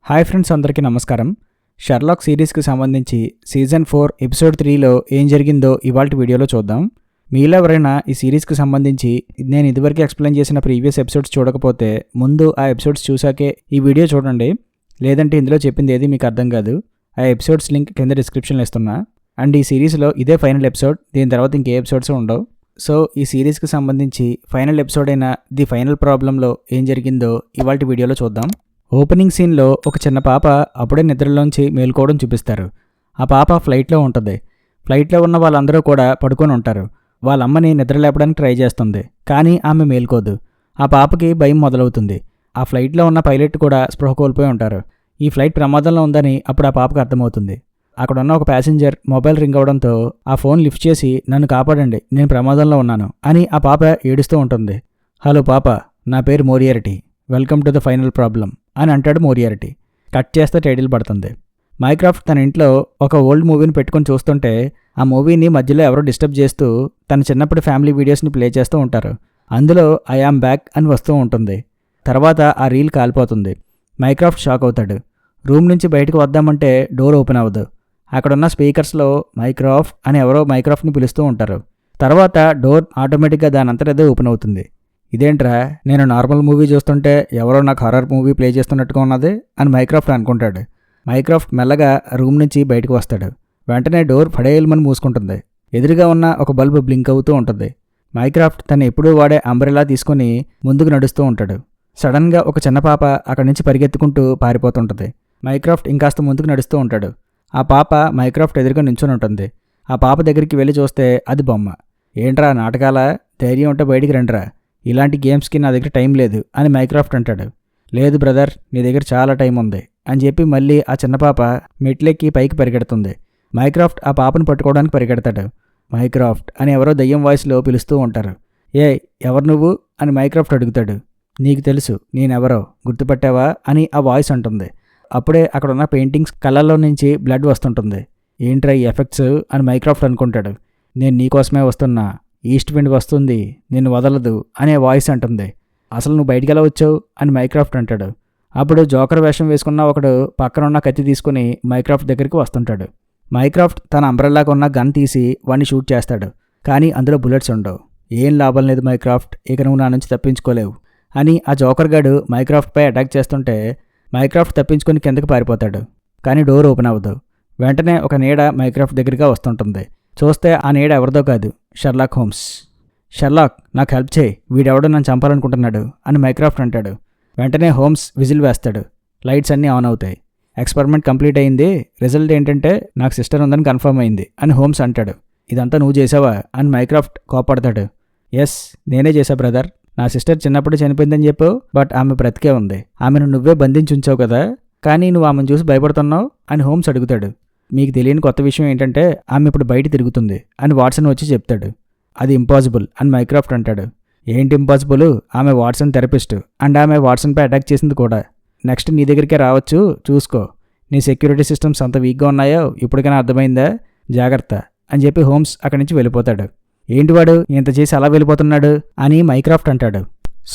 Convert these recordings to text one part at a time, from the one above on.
Hi friends, అందరికీ నమస్కారం. Sherlock సిరీస్కి సంబంధించి సీజన్ 4 ఎపిసోడ్ 3లో ఏం జరిగిందో ఇవాల్టి వీడియోలో చూద్దాం. మీలో ఎవరైనా ఈ సిరీస్కి సంబంధించి నేను ఇదివరకు ఎక్స్ప్లెయిన్ చేసిన ప్రీవియస్ ఎపిసోడ్స్ చూడకపోతే ముందు ఆ ఎపిసోడ్స్ చూసాకే ఈ వీడియో చూడండి. లేదంటే ఇందులో చెప్పింది ఏది మీకు అర్థం కాదు. ఆ ఎపిసోడ్స్ లింక్ కింద డిస్క్రిప్షన్లో ఇస్తున్నా. అండ్ ఈ సిరీస్లో ఇదే ఫైనల్ ఎపిసోడ్, దీని తర్వాత ఇంకే ఎపిసోడ్స్ ఉండవు. సో ఈ సిరీస్కి సంబంధించి ఫైనల్ ఎపిసోడ్ అయిన ది ఫైనల్ ప్రాబ్లంలో ఏం జరిగిందో ఇవాల్టి వీడియోలో చూద్దాం. ఓపెనింగ్ సీన్లో ఒక చిన్న పాప అప్పుడే నిద్రలోంచి మేల్కోవడం చూపిస్తారు. ఆ పాప ఫ్లైట్లో ఉంటుంది. ఫ్లైట్లో ఉన్న వాళ్ళందరూ కూడా పడుకొని ఉంటారు. వాళ్ళ అమ్మని నిద్ర లేపడానికి ట్రై చేస్తుంది, కానీ ఆమె మేల్కోదు. ఆ పాపకి భయం మొదలవుతుంది. ఆ ఫ్లైట్లో ఉన్న పైలట్ కూడా స్పృహ కోల్పోయి ఉంటారు. ఈ ఫ్లైట్ ప్రమాదంలో ఉందని అప్పుడు ఆ పాపకు అర్థమవుతుంది. అక్కడ ఉన్న ఒక ప్యాసింజర్ మొబైల్ రింగ్ అవడంతో ఆ ఫోన్ లిఫ్ట్ చేసి నన్ను కాపాడండి, నేను ప్రమాదంలో ఉన్నాను అని ఆ పాప ఏడుస్తూ ఉంటుంది. హలో పాప, నా పేరు Moriarty, welcome to the final problem అని అంటాడు మోరియారిటీ. కట్ చేస్తే టైటిల్ పడుతుంది. మైక్రాఫ్ట్ తన ఇంట్లో ఒక ఓల్డ్ మూవీని పెట్టుకొని చూస్తుంటే ఆ మూవీని మధ్యలో ఎవరో డిస్టర్బ్ చేస్తూ తన చిన్నప్పటి ఫ్యామిలీ వీడియోస్ని ప్లే చేస్తూ ఉంటారు. అందులో ఐ యామ్ బ్యాక్ అని వస్తూ ఉంటుంది. తర్వాత ఆ రీల్ కాలిపోతుంది. మైక్రాఫ్ట్ షాక్ అవుతాడు. రూమ్ నుంచి బయటకు వద్దామంటే డోర్ ఓపెన్ అవ్వదు. అక్కడున్న స్పీకర్స్లో మైక్రాఫ్ట్ అని ఎవరో మైక్రాఫ్ట్ని పిలుస్తూ ఉంటారు. తర్వాత డోర్ ఆటోమేటిక్గా దానంతటదే ఓపెన్ అవుతుంది. ఇదేంట్రా, నేను నార్మల్ మూవీ చూస్తుంటే ఎవరో నాకు హారర్ మూవీ ప్లే చేస్తున్నట్టుగా ఉన్నది అని మైక్రాఫ్ట్ అనుకుంటాడు. మైక్రాఫ్ట్ మెల్లగా రూమ్ నుంచి బయటకు వస్తాడు. వెంటనే డోర్ ఫడేయల్మని మూసుకుంటుంది. ఎదురుగా ఉన్న ఒక బల్బు బ్లింక్ అవుతూ ఉంటుంది. మైక్రాఫ్ట్ తను ఎప్పుడూ వాడే అంబ్రెలా తీసుకుని ముందుకు నడుస్తూ ఉంటాడు. సడన్గా ఒక చిన్న పాప అక్కడి నుంచి పరిగెత్తుకుంటూ పారిపోతుంటుంది. మైక్రాఫ్ట్ ఇంకాస్త ముందుకు నడుస్తూ ఉంటాడు. ఆ పాప మైక్రాఫ్ట్ ఎదురుగా నించుని ఉంటుంది. ఆ పాప దగ్గరికి వెళ్ళి చూస్తే అది బొమ్మ. ఏంట్రా నాటకాల, ధైర్యం ఉంటే బయటికి రండిరా, ఇలాంటి గేమ్స్కి నా దగ్గర టైం లేదు అని మైక్రాఫ్ట్ అంటాడు. లేదు బ్రదర్, నీ దగ్గర చాలా టైం ఉంది అని చెప్పి మళ్ళీ ఆ చిన్న పాప మెట్లెక్కి పైకి పరిగెడుతుంది. మైక్రాఫ్ట్ ఆ పాపను పట్టుకోవడానికి పరిగెడతాడు. మైక్రాఫ్ట్ అని ఎవరో దయ్యం వాయిస్లో పిలుస్తూ ఉంటారు. ఎవరు నువ్వు అని మైక్రాఫ్ట్ అడుగుతాడు. నీకు తెలుసు నేనెవరో, గుర్తుపట్టావా అని ఆ వాయిస్ అంటుంది. అప్పుడే అక్కడ ఉన్న పెయింటింగ్స్ కళ్ళల్లో నుంచి బ్లడ్ వస్తుంటుంది. ఏంట్రా ఈ ఎఫెక్ట్స్ అని మైక్రాఫ్ట్ అనుకుంటాడు. నేను నీకోసమే వస్తున్నా, ఈస్ట్ విండ్ వస్తుంది, నిన్ను వదలదు అనే వాయిస్ అంటుంది. అసలు నువ్వు బయటికి ఎలా వచ్చావు అని మైక్రాఫ్ట్ అంటాడు. అప్పుడు జోకర్ వేషం వేసుకున్న ఒకడు పక్కనున్న కత్తి తీసుకుని మైక్రాఫ్ట్ దగ్గరికి వస్తుంటాడు. మైక్రాఫ్ట్ తన అంబ్రెల్లాగా ఉన్న గన్ తీసి వాడిని షూట్ చేస్తాడు. కానీ అందులో బుల్లెట్స్ ఉండవు. ఏం లాభం లేదు మైక్రాఫ్ట్, ఇక నువ్వు నా నుంచి తప్పించుకోలేవు అని ఆ జోకర్ గాడు మైక్రాఫ్ట్పై అటాక్ చేస్తుంటే మైక్రాఫ్ట్ తప్పించుకొని కిందకి పారిపోతాడు. కానీ డోర్ ఓపెన్ అవ్వదు. వెంటనే ఒక నీడ మైక్రాఫ్ట్ దగ్గరగా వస్తుంటుంది. చూస్తే ఆ నీడ ఎవరిదో కాదు, షెర్లాక్ హోమ్స్. షెర్లాక్, నాకు హెల్ప్ చేయి, వీడెవడో నన్ను చంపాలనుకుంటున్నాడు అని మైక్రాఫ్ట్ అంటాడు. వెంటనే హోమ్స్ విజిల్ వేస్తాడు. లైట్స్ అన్నీ ఆన్ అవుతాయి. ఎక్స్పెరిమెంట్ కంప్లీట్ అయింది, రిజల్ట్ ఏంటంటే నాకు సిస్టర్ ఉందని కన్ఫర్మ్ అయింది అని హోమ్స్ అంటాడు. ఇదంతా నువ్వు చేసావా అని మైక్రాఫ్ట్ కోపడతాడు. ఎస్, నేనే చేశా బ్రదర్. నా సిస్టర్ చిన్నప్పుడు చనిపోయిందని చెప్పు, బట్ ఆమె బ్రతికే ఉంది. ఆమెను నువ్వే బంధించి ఉంచావు కదా, కానీ నువ్వు ఆమెను చూసి భయపడుతున్నావు అని హోమ్స్ అడుగుతాడు. మీకు తెలియని కొత్త విషయం ఏంటంటే ఆమె ఇప్పుడు బయట తిరుగుతుంది అని వాట్సన్ వచ్చి చెప్తాడు. అది ఇంపాసిబుల్ అని మైక్రాఫ్ట్ అంటాడు. ఏంటి ఇంపాసిబుల్? ఆమె వాట్సన్ థెరపిస్ట్ అండ్ ఆమె వాట్సన్పై అటాక్ చేసింది కూడా. నెక్స్ట్ నీ దగ్గరికే రావచ్చు, చూసుకో. నీ సెక్యూరిటీ సిస్టమ్స్ అంత వీక్గా ఉన్నాయో ఇప్పటికైనా అర్థమైందా, జాగ్రత్త అని చెప్పి హోమ్స్ అక్కడి నుంచి వెళ్ళిపోతాడు. ఏంటి వాడు ఇంత చేసి అలా వెళ్ళిపోతున్నాడు అని మైక్రాఫ్ట్ అంటాడు.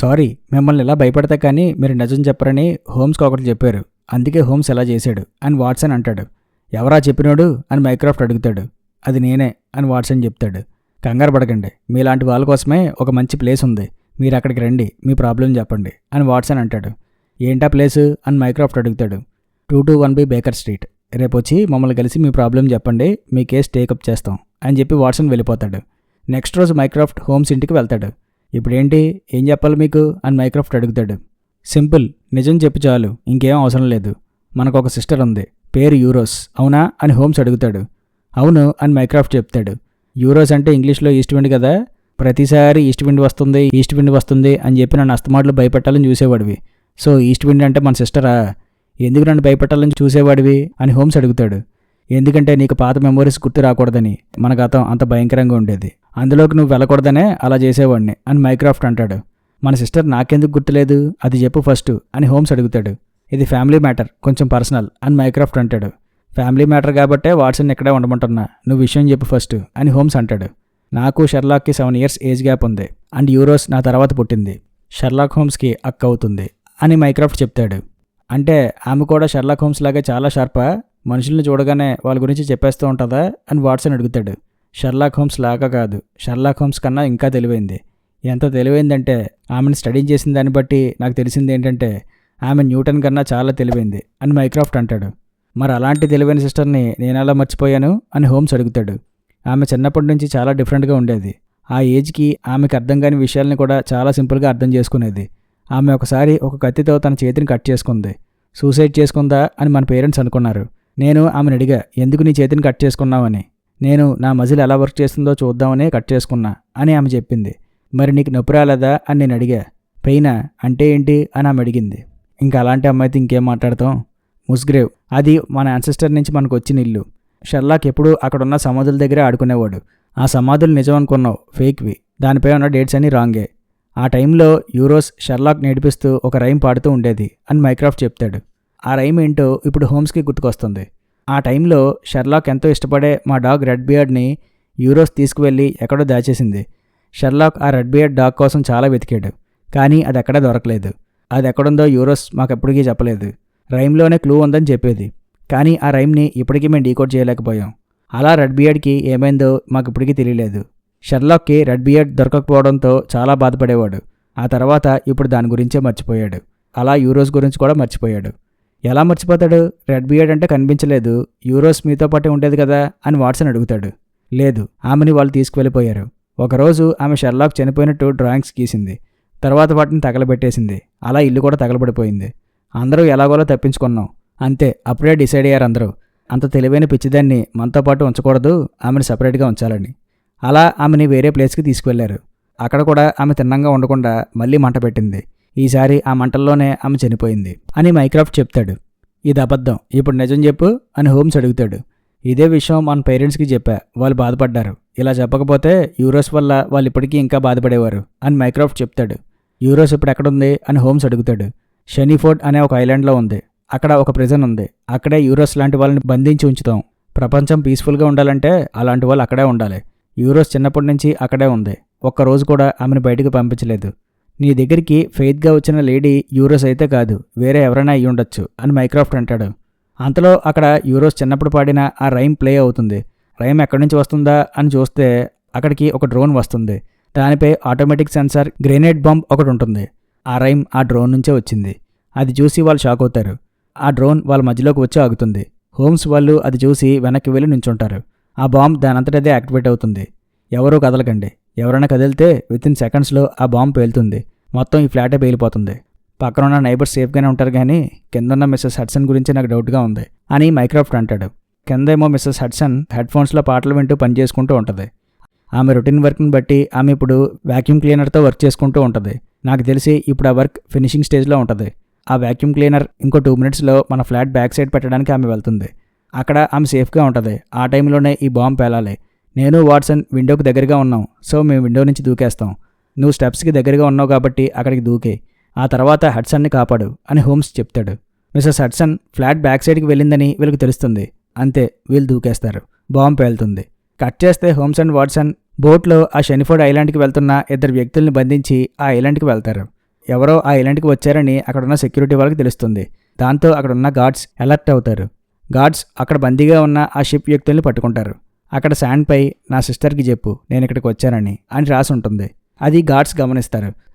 సారీ, మిమ్మల్ని ఇలా భయపడతా కానీ మీరు నిజం చెప్పరని హోమ్స్కి ఒకటి చెప్పారు, అందుకే హోమ్స్ ఎలా చేశాడు అని వాట్సన్ అంటాడు. ఎవరా చెప్పినాడు అని మైక్రాఫ్ట్ అడుగుతాడు. అది నేనే అని వాట్సన్ చెప్తాడు. కంగారు పడకండి, మీలాంటి వాళ్ళ కోసమే ఒక మంచి ప్లేస్ ఉంది, మీరు అక్కడికి రండి, మీ ప్రాబ్లం చెప్పండి అని వాట్సన్ అంటాడు. ఏంటా ప్లేసు అని మైక్రాఫ్ట్ అడుగుతాడు. 221B baker street. రేపు వచ్చి మమ్మల్ని కలిసి మీ ప్రాబ్లం చెప్పండి, మీ కేసు టేకప్ చేస్తాం అని చెప్పి వాట్సన్ వెళ్ళిపోతాడు. నెక్స్ట్ రోజు మైక్రాఫ్ట్ హోమ్స్ ఇంటికి వెళ్తాడు. ఇప్పుడేంటి, ఏం చెప్పాలి మీకు అని మైక్రాఫ్ట్ అడుగుతాడు. సింపుల్, నిజం చెప్పి చాలు, ఇంకేం అవసరం లేదు. మనకు ఒక సిస్టర్ ఉంది, పేరు యూరోస్, అవునా అని హోమ్స్ అడుగుతాడు. అవును అని మైక్రాఫ్ట్ చెప్తాడు. యూరోస్ అంటే ఇంగ్లీష్లో ఈస్ట్ విండ్ కదా, ప్రతిసారి ఈస్ట్ విండ్ వస్తుంది అని చెప్పి నన్ను అస్తమాట్లు భయపెట్టాలని చూసేవాడివి. సో ఈస్ట్ విండ్ అంటే మన సిస్టరా? ఎందుకు నన్ను భయపెట్టాలని చూసేవాడివి అని హోమ్స్ అడుగుతాడు. ఎందుకంటే నీకు పాత మెమోరీస్ గుర్తు రాకూడదని, మన గతం అంత భయంకరంగా ఉండేది, అందులోకి నువ్వు వెళ్ళకూడదనే అలా చేసేవాడిని అని మైక్రాఫ్ట్ అంటాడు. మన సిస్టర్ నాకెందుకు గుర్తులేదు, అది చెప్పు ఫస్ట్ అని హోమ్స్ అడుగుతాడు. ఇది ఫ్యామిలీ మ్యాటర్, కొంచెం పర్సనల్ అని మైక్రాఫ్ట్ అంటాడు. ఫ్యామిలీ మ్యాటర్ కాబట్టే వాట్సన్ ఇక్కడే ఉండమంటున్నా, నువ్వు విషయం చెప్పు ఫస్ట్ అని హోమ్స్ అంటాడు. నాకు షెర్లాక్కి 7 years ఏజ్ గ్యాప్ ఉంది అండ్ యూరోస్ నా తర్వాత పుట్టింది. షెర్లాక్ హోమ్స్కి అక్క అవుతుంది అని మైక్రాఫ్ట్ చెప్తాడు. అంటే ఆమె కూడా షెర్లాక్ హోమ్స్ లాగే చాలా షార్పా, మనుషుల్ని చూడగానే వాళ్ళ గురించి చెప్పేస్తూ ఉంటుందా అని వాట్సన్ అడుగుతాడు. షెర్లాక్ హోమ్స్ లాగా కాదు, షెర్లాక్ హోమ్స్ కన్నా ఇంకా తెలివైంది. ఎంత తెలివైందంటే ఆమెను స్టడీ చేసిన దాన్ని బట్టి నాకు తెలిసింది ఏంటంటే ఆమె న్యూటన్ కన్నా చాలా తెలివైంది అని మైక్రాఫ్ట్ అంటాడు. మరి అలాంటి తెలివైన సిస్టర్ని నేనెలా మర్చిపోయాను అని హోమ్స్ అడుగుతాడు. ఆమె చిన్నప్పటి నుంచి చాలా డిఫరెంట్గా ఉండేది. ఆ ఏజ్కి ఆమెకు అర్థం కాని విషయాల్ని కూడా చాలా సింపుల్గా అర్థం చేసుకునేది. ఆమె ఒకసారి ఒక కత్తితో తన చేతిని కట్ చేసుకుంది. సూసైడ్ చేసుకుందా అని మన పేరెంట్స్ అనుకున్నారు. నేను ఆమెను అడిగా, ఎందుకు నీ చేతిని కట్ చేసుకున్నావని. నేను నా మజిల్ ఎలా వర్క్ చేస్తుందో చూద్దామని కట్ చేసుకున్నా అని ఆమె చెప్పింది. మరి నీకు నొప్పి రాలేదా అని నేను అడిగా. పెయినా అంటే ఏంటి అని ఆమె అడిగింది. ఇంకా అలాంటి అమ్మాయితో ఇంకేం మాట్లాడతాం. ముస్గ్రేవ్, అది మన యాన్సెస్టర్ నుంచి మనకు వచ్చిన ఇల్లు. షెర్లాక్ ఎప్పుడూ అక్కడున్న సమాధుల దగ్గరే ఆడుకునేవాడు. ఆ సమాధులు నిజం అనుకున్నావు, ఫేక్వి. దానిపై ఉన్న డేట్స్ అన్నీ రాంగే. ఆ టైంలో యూరోస్ షెర్లాక్ నేర్పిస్తూ ఒక రైమ్ పాడుతూ ఉండేది అని మైక్రాఫ్ట్ చెప్తాడు. ఆ రైమ్ ఏంటో ఇప్పుడు హోమ్స్కి గుర్తుకొస్తుంది. ఆ టైంలో షెర్లాక్ ఎంతో ఇష్టపడే మా డాగ్ రెడ్ బియర్డ్ని యూరోస్ తీసుకువెళ్ళి ఎక్కడో దాచేసింది. షెర్లాక్ ఆ రెడ్ బియర్డ్ డాగ్ కోసం చాలా వెతికాడు, కానీ అది ఎక్కడా దొరకలేదు. అది ఎక్కడుందో యూరోస్ మాకెప్పటికీ చెప్పలేదు. రైమ్లోనే క్లూ ఉందని చెప్పేది, కానీ ఆ రైమ్ని ఇప్పటికీ మేము డీకోడ్ చేయలేకపోయాం. అలా రెడ్ బియర్డ్కి ఏమైందో మాకు ఇప్పటికీ తెలియలేదు. షెర్లాక్కి రెడ్ బియర్డ్ దొరకకపోవడంతో చాలా బాధపడేవాడు. ఆ తర్వాత ఇప్పుడు దాని గురించే మర్చిపోయాడు. అలా యూరోస్ గురించి కూడా మర్చిపోయాడు. ఎలా మర్చిపోతాడు? రెడ్ బియర్డ్ అంటే కనిపించలేదు, యూరోస్ మీతో పాటే ఉండేది కదా అని వాట్సన్ అడుగుతాడు. లేదు, ఆమెని వాళ్ళు తీసుకువెళ్ళిపోయారు. ఒకరోజు ఆమె షెర్లాక్ చనిపోయినట్టు డ్రాయింగ్స్ గీసింది. తర్వాత వాటిని తగలబెట్టేసింది. అలా ఇల్లు కూడా తగలబడిపోయింది. అందరూ ఎలాగోలా తప్పించుకున్నాం. అంతే, అప్పుడే డిసైడ్ అయ్యారు అందరూ. అంత తెలివైన పిచ్చిదాన్ని మనతో పాటు ఉంచకూడదు, ఆమెను సపరేట్గా ఉంచాలని. అలా ఆమెని వేరే ప్లేస్కి తీసుకువెళ్లారు. అక్కడ కూడా ఆమె తిన్నంగా ఉండకుండా మళ్ళీ మంట పెట్టింది. ఈసారి ఆ మంటల్లోనే ఆమె చనిపోయింది అని మైక్రాఫ్ట్ చెప్తాడు. ఇది అబద్ధం, ఇప్పుడు నిజం చెప్పు అని హోమ్స్ అడుగుతాడు. ఇదే విషయం మన పేరెంట్స్కి చెప్పా, వాళ్ళు బాధపడ్డారు. ఇలా చెప్పకపోతే యూరోస్ వల్ల వాళ్ళు ఇప్పటికీ ఇంకా బాధపడేవారు అని మైక్రాఫ్ట్ చెప్తాడు. యూరోస్ ఇప్పుడు ఎక్కడుంది అని హోమ్స్ అడుగుతాడు. షెనీఫోర్డ్ అనే ఒక ఐలాండ్లో ఉంది. అక్కడ ఒక ప్రిజన్ ఉంది. అక్కడే యూరోస్ లాంటి వాళ్ళని బంధించి ఉంచుతాం. ప్రపంచం పీస్ఫుల్గా ఉండాలంటే అలాంటి వాళ్ళు అక్కడే ఉండాలి. యూరోస్ చిన్నప్పటి నుంచి అక్కడే ఉంది. ఒక్కరోజు కూడా ఆమెను బయటకు పంపించలేదు. నీ దగ్గరికి ఫెయిత్గా వచ్చిన లేడీ యూరోస్ అయితే కాదు, వేరే ఎవరైనా అయ్యి ఉండొచ్చు అని మైక్రాఫ్ట్ అంటాడు. అంతలో అక్కడ యూరోస్ చిన్నప్పుడు పాడిన ఆ రైమ్ ప్లే అవుతుంది. రైమ్ ఎక్కడి నుంచి వస్తుందా అని చూస్తే అక్కడికి ఒక డ్రోన్ వస్తుంది. దానిపై ఆటోమేటిక్ సెన్సార్ గ్రెనేడ్ బాంబ్ ఒకటి ఉంటుంది. ఆ రైమ్ ఆ డ్రోన్ నుంచే వచ్చింది. అది చూసి వాళ్ళు షాక్ అవుతారు. ఆ డ్రోన్ వాళ్ళ మధ్యలోకి వచ్చి ఆగుతుంది. హోమ్స్ వాళ్ళు అది చూసి వెనక్కి వెళ్ళి నుంచుంటారు. ఆ బాంబ్ దానంతటదే యాక్టివేట్ అవుతుంది. ఎవరూ కదలకండి, ఎవరైనా కదిలితే వితిన్ సెకండ్స్లో ఆ బాంబ్ పేలుతుంది. మొత్తం ఈ ఫ్లాటే పేలిపోతుంది. పక్కనున్న నైబర్స్ సేఫ్గానే ఉంటారు, కానీ కిందన్న మిస్సెస్ హడ్సన్ గురించి నాకు డౌట్గా ఉంది అని మైక్రాఫ్ట్ అంటాడు. కిందేమో మిస్సెస్ హడ్సన్ హెడ్ఫోన్స్లో పాటలు వింటూ పనిచేసుకుంటూ ఉంటుంది. ఆమె రొటీన్ వర్క్ని బట్టి ఆమె ఇప్పుడు వ్యాక్యూమ్ క్లీనర్తో వర్క్ చేసుకుంటూ ఉంటుంది. నాకు తెలిసి ఇప్పుడు ఆ వర్క్ ఫినిషింగ్ స్టేజ్లో ఉంటుంది. ఆ వ్యాక్యూమ్ క్లీనర్ ఇంకో 2 minutesలో మన ఫ్లాట్ బ్యాక్ సైడ్ పెట్టడానికి ఆమె వెళ్తుంది. అక్కడ ఆమె సేఫ్గా ఉంటుంది. ఆ టైంలోనే ఈ బాంబు పేలాలి. నేను వాట్సన్ విండోకి దగ్గరగా ఉన్నాం, సో మేము విండో నుంచి దూకేస్తాం. నువ్వు స్టెప్స్కి దగ్గరగా ఉన్నావు కాబట్టి అక్కడికి దూకే. ఆ తర్వాత హడ్సన్ని కాపాడు అని హోమ్స్ చెప్తాడు. మిస్సెస్ హడ్సన్ ఫ్లాట్ బ్యాక్ సైడ్కి వెళ్ళిందని వీళ్ళకి తెలుస్తుంది. అంతే, వీళ్ళు దూకేస్తారు. బాంబు పేలుతుంది. కట్ చేస్తే హోమ్స్ అండ్ వాట్సన్ బోట్లో ఆ షెనిఫోర్డ్ ఐలాండ్కి వెళ్తున్న 2 వ్యక్తుల్ని బంధించి ఆ ఐలాండ్కి వెళ్తారు. ఎవరో ఆ ఐలాండ్కి వచ్చారని అక్కడున్న సెక్యూరిటీ వాళ్ళకి తెలుస్తుంది. దాంతో అక్కడున్న గార్డ్స్ అలర్ట్ అవుతారు. గార్డ్స్ అక్కడ బందీగా ఉన్న ఆ షిప్ వ్యక్తుల్ని పట్టుకుంటారు. అక్కడ శాండ్పై నా సిస్టర్కి చెప్పు నేను ఇక్కడికి వచ్చానని అని రాసి ఉంటుంది. అది గార్డ్స్ గమనిస్తారు.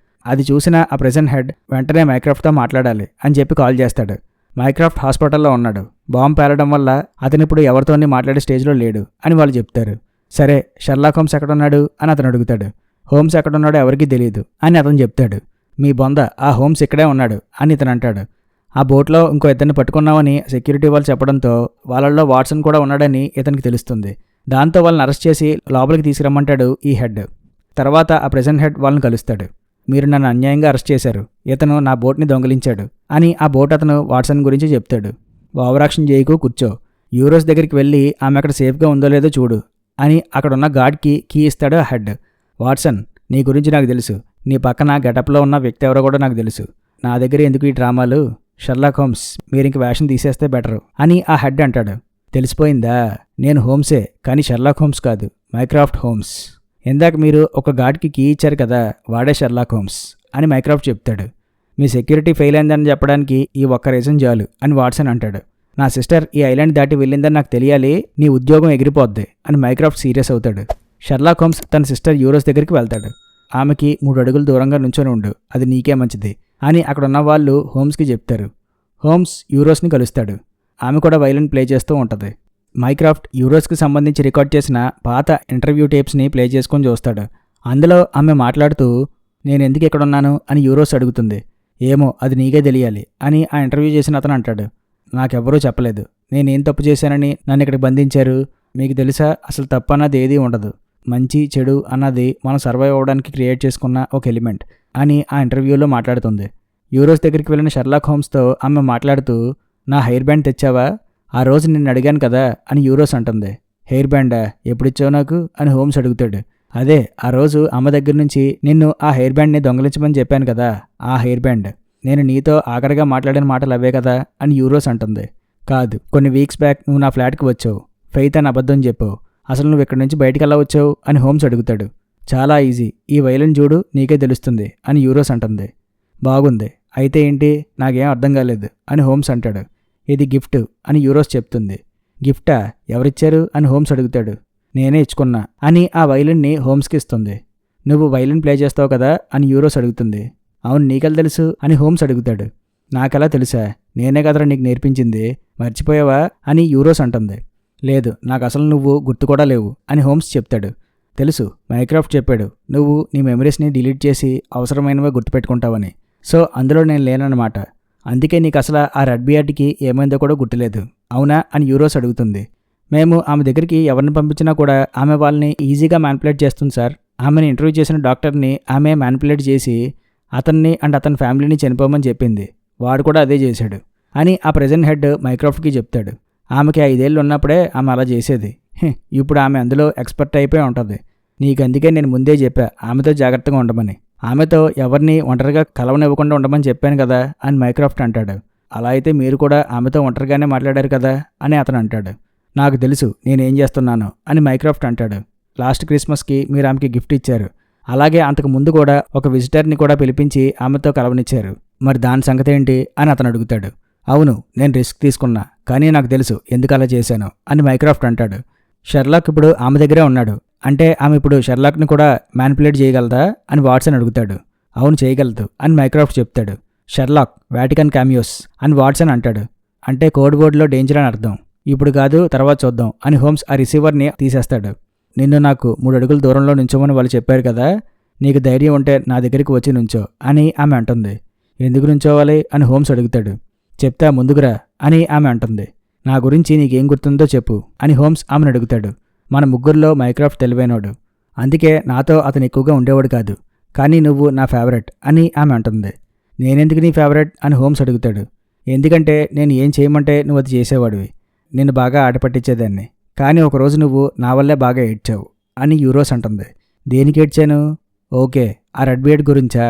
అది చూసిన ఆ ప్రెజెంట్ హెడ్ వెంటనే మైక్రాఫ్ట్తో మాట్లాడాలి అని చెప్పి కాల్ చేస్తాడు. మైక్రాఫ్ట్ హాస్పిటల్లో ఉన్నాడు. బాంబు పేలడం వల్ల అతను ఇప్పుడు ఎవరితోని మాట్లాడే స్టేజ్లో లేడు అని వాళ్ళు చెప్తారు. సరే, షెర్లాక్ హోమ్స్ ఎక్కడున్నాడు అని అతను అడుగుతాడు. హోమ్స్ ఎక్కడున్నాడో ఎవరికీ తెలియదు అని అతను చెప్తాడు. మీ బొంద, ఆ హోమ్స్ ఇక్కడే ఉన్నాడు అని ఇతను అంటాడు. ఆ బోట్లో ఇంకో ఇద్దరిని పట్టుకున్నామని సెక్యూరిటీ వాళ్ళు చెప్పడంతో వాళ్ళల్లో వాట్సన్ కూడా ఉన్నాడని ఇతనికి తెలుస్తుంది. దాంతో వాళ్ళని అరెస్ట్ చేసి లోపలికి తీసుకురమ్మంటాడు ఈ హెడ్. తర్వాత ఆ ప్రెజెంట్ హెడ్ వాళ్ళని కలుస్తాడు. మీరు నన్ను అన్యాయంగా అరెస్ట్ చేశారు, ఇతను నా బోట్ని దొంగిలించాడు అని ఆ బోట్ అతను వాట్సన్ గురించి చెప్తాడు. ఓవరాక్షన్ చేయకు, కూర్చో. యూరోస్ దగ్గరికి వెళ్ళి ఆమె అక్కడ సేఫ్గా ఉందో లేదో చూడు అని అక్కడున్న గార్డ్కి కీ ఇస్తాడు ఆ హెడ్. వాట్సన్, నీ గురించి నాకు తెలుసు. నీ పక్కన గెటప్లో ఉన్న వ్యక్తి ఎవరో కూడా నాకు తెలుసు. నా దగ్గర ఎందుకు ఈ డ్రామాలు? షెర్లాక్ హోమ్స్, మీరింక వేషం తీసేస్తే బెటరు అని ఆ హెడ్ అంటాడు. తెలిసిపోయిందా? నేను హోమ్సే, కానీ షెర్లాక్ హోమ్స్ కాదు, మైక్రాఫ్ట్ హోమ్స్. ఇందాక మీరు ఒక గార్డ్కి కీ ఇచ్చారు కదా, వాడే షెర్లాక్ హోమ్స్ అని మైక్రాఫ్ట్ చెప్తాడు. మీ సెక్యూరిటీ ఫెయిల్ అయిందని చెప్పడానికి ఈ ఒక్క రీజన్ చాలు అని వాట్సన్ అంటాడు. నా సిస్టర్ ఈ ఐలాండ్ దాటి వెళ్ళిందని నాకు తెలియాలి, నీ ఉద్యోగం ఎగిరిపోద్ది అని మైక్రాఫ్ట్ సీరియస్ అవుతాడు. షెర్లాక్ హోమ్స్ తన సిస్టర్ యూరోస్ దగ్గరికి వెళ్తాడు. ఆమెకి 3 అడుగులు దూరంగా నుంచొని ఉండు, అది నీకే మంచిది అని అక్కడున్న వాళ్ళు హోమ్స్కి చెప్తారు. హోమ్స్ యూరోస్ని కలుస్తాడు. ఆమె కూడా వైలిన్ ప్లే చేస్తూ ఉంటుంది. మైక్రాఫ్ట్ యూరోస్కి సంబంధించి రికార్డ్ చేసిన పాత ఇంటర్వ్యూ టేప్స్ని ప్లే చేసుకొని చూస్తాడు. అందులో ఆమె మాట్లాడుతూ నేను ఎందుకు ఇక్కడ ఉన్నాను అని యూరోస్ అడుగుతుంది. ఏమో అది నీకే తెలియాలి అని ఆ ఇంటర్వ్యూ చేసిన అతను అంటాడు. నాకెవ్వరూ చెప్పలేదు, నేనేం తప్పు చేశానని నన్ను ఇక్కడికి బంధించారు. మీకు తెలుసా, అసలు తప్పు అన్నది ఏదీ ఉండదు. మంచి చెడు అన్నది మనం సర్వైవ్ అవ్వడానికి క్రియేట్ చేసుకున్న ఒక ఎలిమెంట్ అని ఆ ఇంటర్వ్యూలో మాట్లాడుతుంది. యూరోస్ దగ్గరికి వెళ్ళిన షెర్లాక్ హోమ్స్తో ఆమె మాట్లాడుతూ నా హెయిర్ బ్యాండ్ తెచ్చావా, ఆ రోజు నిన్ను అడిగాను కదా అని యూరోస్ అంటుంది. హెయిర్ బ్యాండా, ఎప్పుడిచ్చావు నాకు అని హోమ్స్ అడుగుతాడు. అదే ఆ రోజు అమ్మ దగ్గర నుంచి నిన్ను ఆ హెయిర్ బ్యాండ్ని దొంగలించమని చెప్పాను కదా, ఆ హెయిర్ బ్యాండ్. నేను నీతో ఆఖరిగా మాట్లాడిన మాటలు అవే కదా అని యూరోస్ అంటుంది. కాదు, కొన్ని వీక్స్ బ్యాక్ నువ్వు నా ఫ్లాట్కి వచ్చావు, ఫెయిత్ అని అబద్ధం చెప్పావు. అసలు నువ్వు ఇక్కడి నుంచి బయటికి ఎలా వచ్చావు అని హోమ్స్ అడుగుతాడు. చాలా ఈజీ, ఈ వైలెన్ చూడు నీకే తెలుస్తుంది అని యూరోస్ అంటుంది. బాగుంది, అయితే ఏంటి, నాకేం అర్థం కాలేదు అని హోమ్స్ అంటాడు. ఇది గిఫ్ట్ అని యూరోస్ చెప్తుంది. గిఫ్టా, ఎవరిచ్చారు అని హోమ్స్ అడుగుతాడు. నేనే ఇచ్చుకున్నా అని ఆ వైలిన్ని హోమ్స్కి ఇస్తుంది. నువ్వు వైలిన్ ప్లే చేస్తావు కదా అని యూరోస్ అడుగుతుంది. అవును, నీకెలా తెలుసు అని హోమ్స్ అడుగుతాడు. నాకెలా తెలుసా, నేనే కదరా నీకు నేర్పించింది, మర్చిపోయావా అని యూరోస్ అంటుంది. లేదు, నాకు అసలు నువ్వు గుర్తు కూడా లేవు అని హోమ్స్ చెప్తాడు. తెలుసు, మైక్రాఫ్ట్ చెప్పాడు నువ్వు నీ మెమరీస్ని డిలీట్ చేసి అవసరమైనవే గుర్తుపెట్టుకుంటావని. సో అందులో నేను లేనన్నమాట. అందుకే నీకు అసలు ఆ రెడ్ బియర్డ్కి ఏమైందో కూడా గుర్తులేదు, అవునా అని యూరోస్ అడుగుతుంది. మేము ఆమె దగ్గరికి ఎవరిని పంపించినా కూడా ఆమె వాళ్ళని ఈజీగా మ్యానిపులేట్ చేస్తుంది సార్. ఆమెను ఇంటర్వ్యూ చేసిన డాక్టర్ని ఆమె మ్యానిపులేట్ చేసి అతన్ని అండ్ అతని ఫ్యామిలీని చనిపోమని చెప్పింది. వాడు కూడా అదే చేశాడు అని ఆ ప్రెజెంట్ హెడ్ మైక్రాఫ్ట్కి చెప్తాడు. ఆమెకి 5 ఏళ్ళు ఉన్నప్పుడే ఆమె అలా చేసేది. ఇప్పుడు ఆమె అందులో ఎక్స్పర్ట్ అయిపోయి ఉంటుంది. నీకు అందుకే నేను ముందే చెప్పా ఆమెతో జాగ్రత్తగా ఉండమని. ఆమెతో ఎవరిని ఒంటరిగా కలవనివ్వకుండా ఉండమని చెప్పాను కదా అని మైక్రాఫ్ట్ అంటాడు. అలా అయితే మీరు కూడా ఆమెతో ఒంటరిగానే మాట్లాడారు కదా అని అతను అంటాడు. నాకు తెలుసు నేనేం చేస్తున్నాను అని మైక్రాఫ్ట్ అంటాడు. లాస్ట్ క్రిస్మస్కి మీరు ఆమెకి గిఫ్ట్ ఇచ్చారు. అలాగే అంతకు ముందు కూడా ఒక విజిటర్ని కూడా పిలిపించి ఆమెతో కలవనిచ్చారు. మరి దాని సంగతి ఏంటి అని అతను అడుగుతాడు. అవును, నేను రిస్క్ తీసుకున్నా, కానీ నాకు తెలుసు ఎందుకు అలా చేశాను అని మైక్రాఫ్ట్ అంటాడు. షెర్లాక్ ఇప్పుడు ఆమె దగ్గరే ఉన్నాడు, అంటే ఆమె ఇప్పుడు షెర్లాక్ని కూడా మ్యానిపులేట్ చేయగలదా అని వాట్సన్ అడుగుతాడు. అవును, చేయగలదు అని మైక్రాఫ్ట్ చెప్తాడు. షెర్లాక్ వాటికన్ క్యామియోస్ అని వాట్సన్ అంటాడు. అంటే కోడ్ వర్డ్లో డేంజర్ అని అర్థం. ఇప్పుడు కాదు, తర్వాత చూద్దాం అని హోమ్స్ ఆ రిసీవర్ని తీసేస్తాడు. నిన్ను నాకు 3 అడుగుల దూరంలో నుంచోమని వాళ్ళు చెప్పారు కదా, నీకు ధైర్యం ఉంటే నా దగ్గరికి వచ్చి నుంచో అని ఆమె అంటుంది. ఎందుకు నుంచోవాలి అని హోమ్స్ అడుగుతాడు. చెప్తా ముందుకురా అని ఆమె అంటుంది. నా గురించి నీకేం గుర్తుందో చెప్పు అని హోమ్స్ ఆమెను అడుగుతాడు. మన ముగ్గురులో మైక్రాఫ్ట్ తెలివైనోడు, అందుకే నాతో అతను ఎక్కువగా ఉండేవాడు కాదు, కానీ నువ్వు నా ఫేవరెట్ అని ఆమె అంటుంది. నేనెందుకు నీ ఫేవరెట్ అని హోమ్స్ అడుగుతాడు. ఎందుకంటే నేను ఏం చేయమంటే నువ్వు అది చేసేవాడివి, నిన్ను బాగా ఆటపట్టించేదాన్ని, కానీ ఒకరోజు నువ్వు నా వల్లే బాగా ఏడ్చావు అని యూరోస్ అంటుంది. దేనికి ఏడ్చాను? ఓకే, ఆ రెడ్ బియర్డ్ గురించా?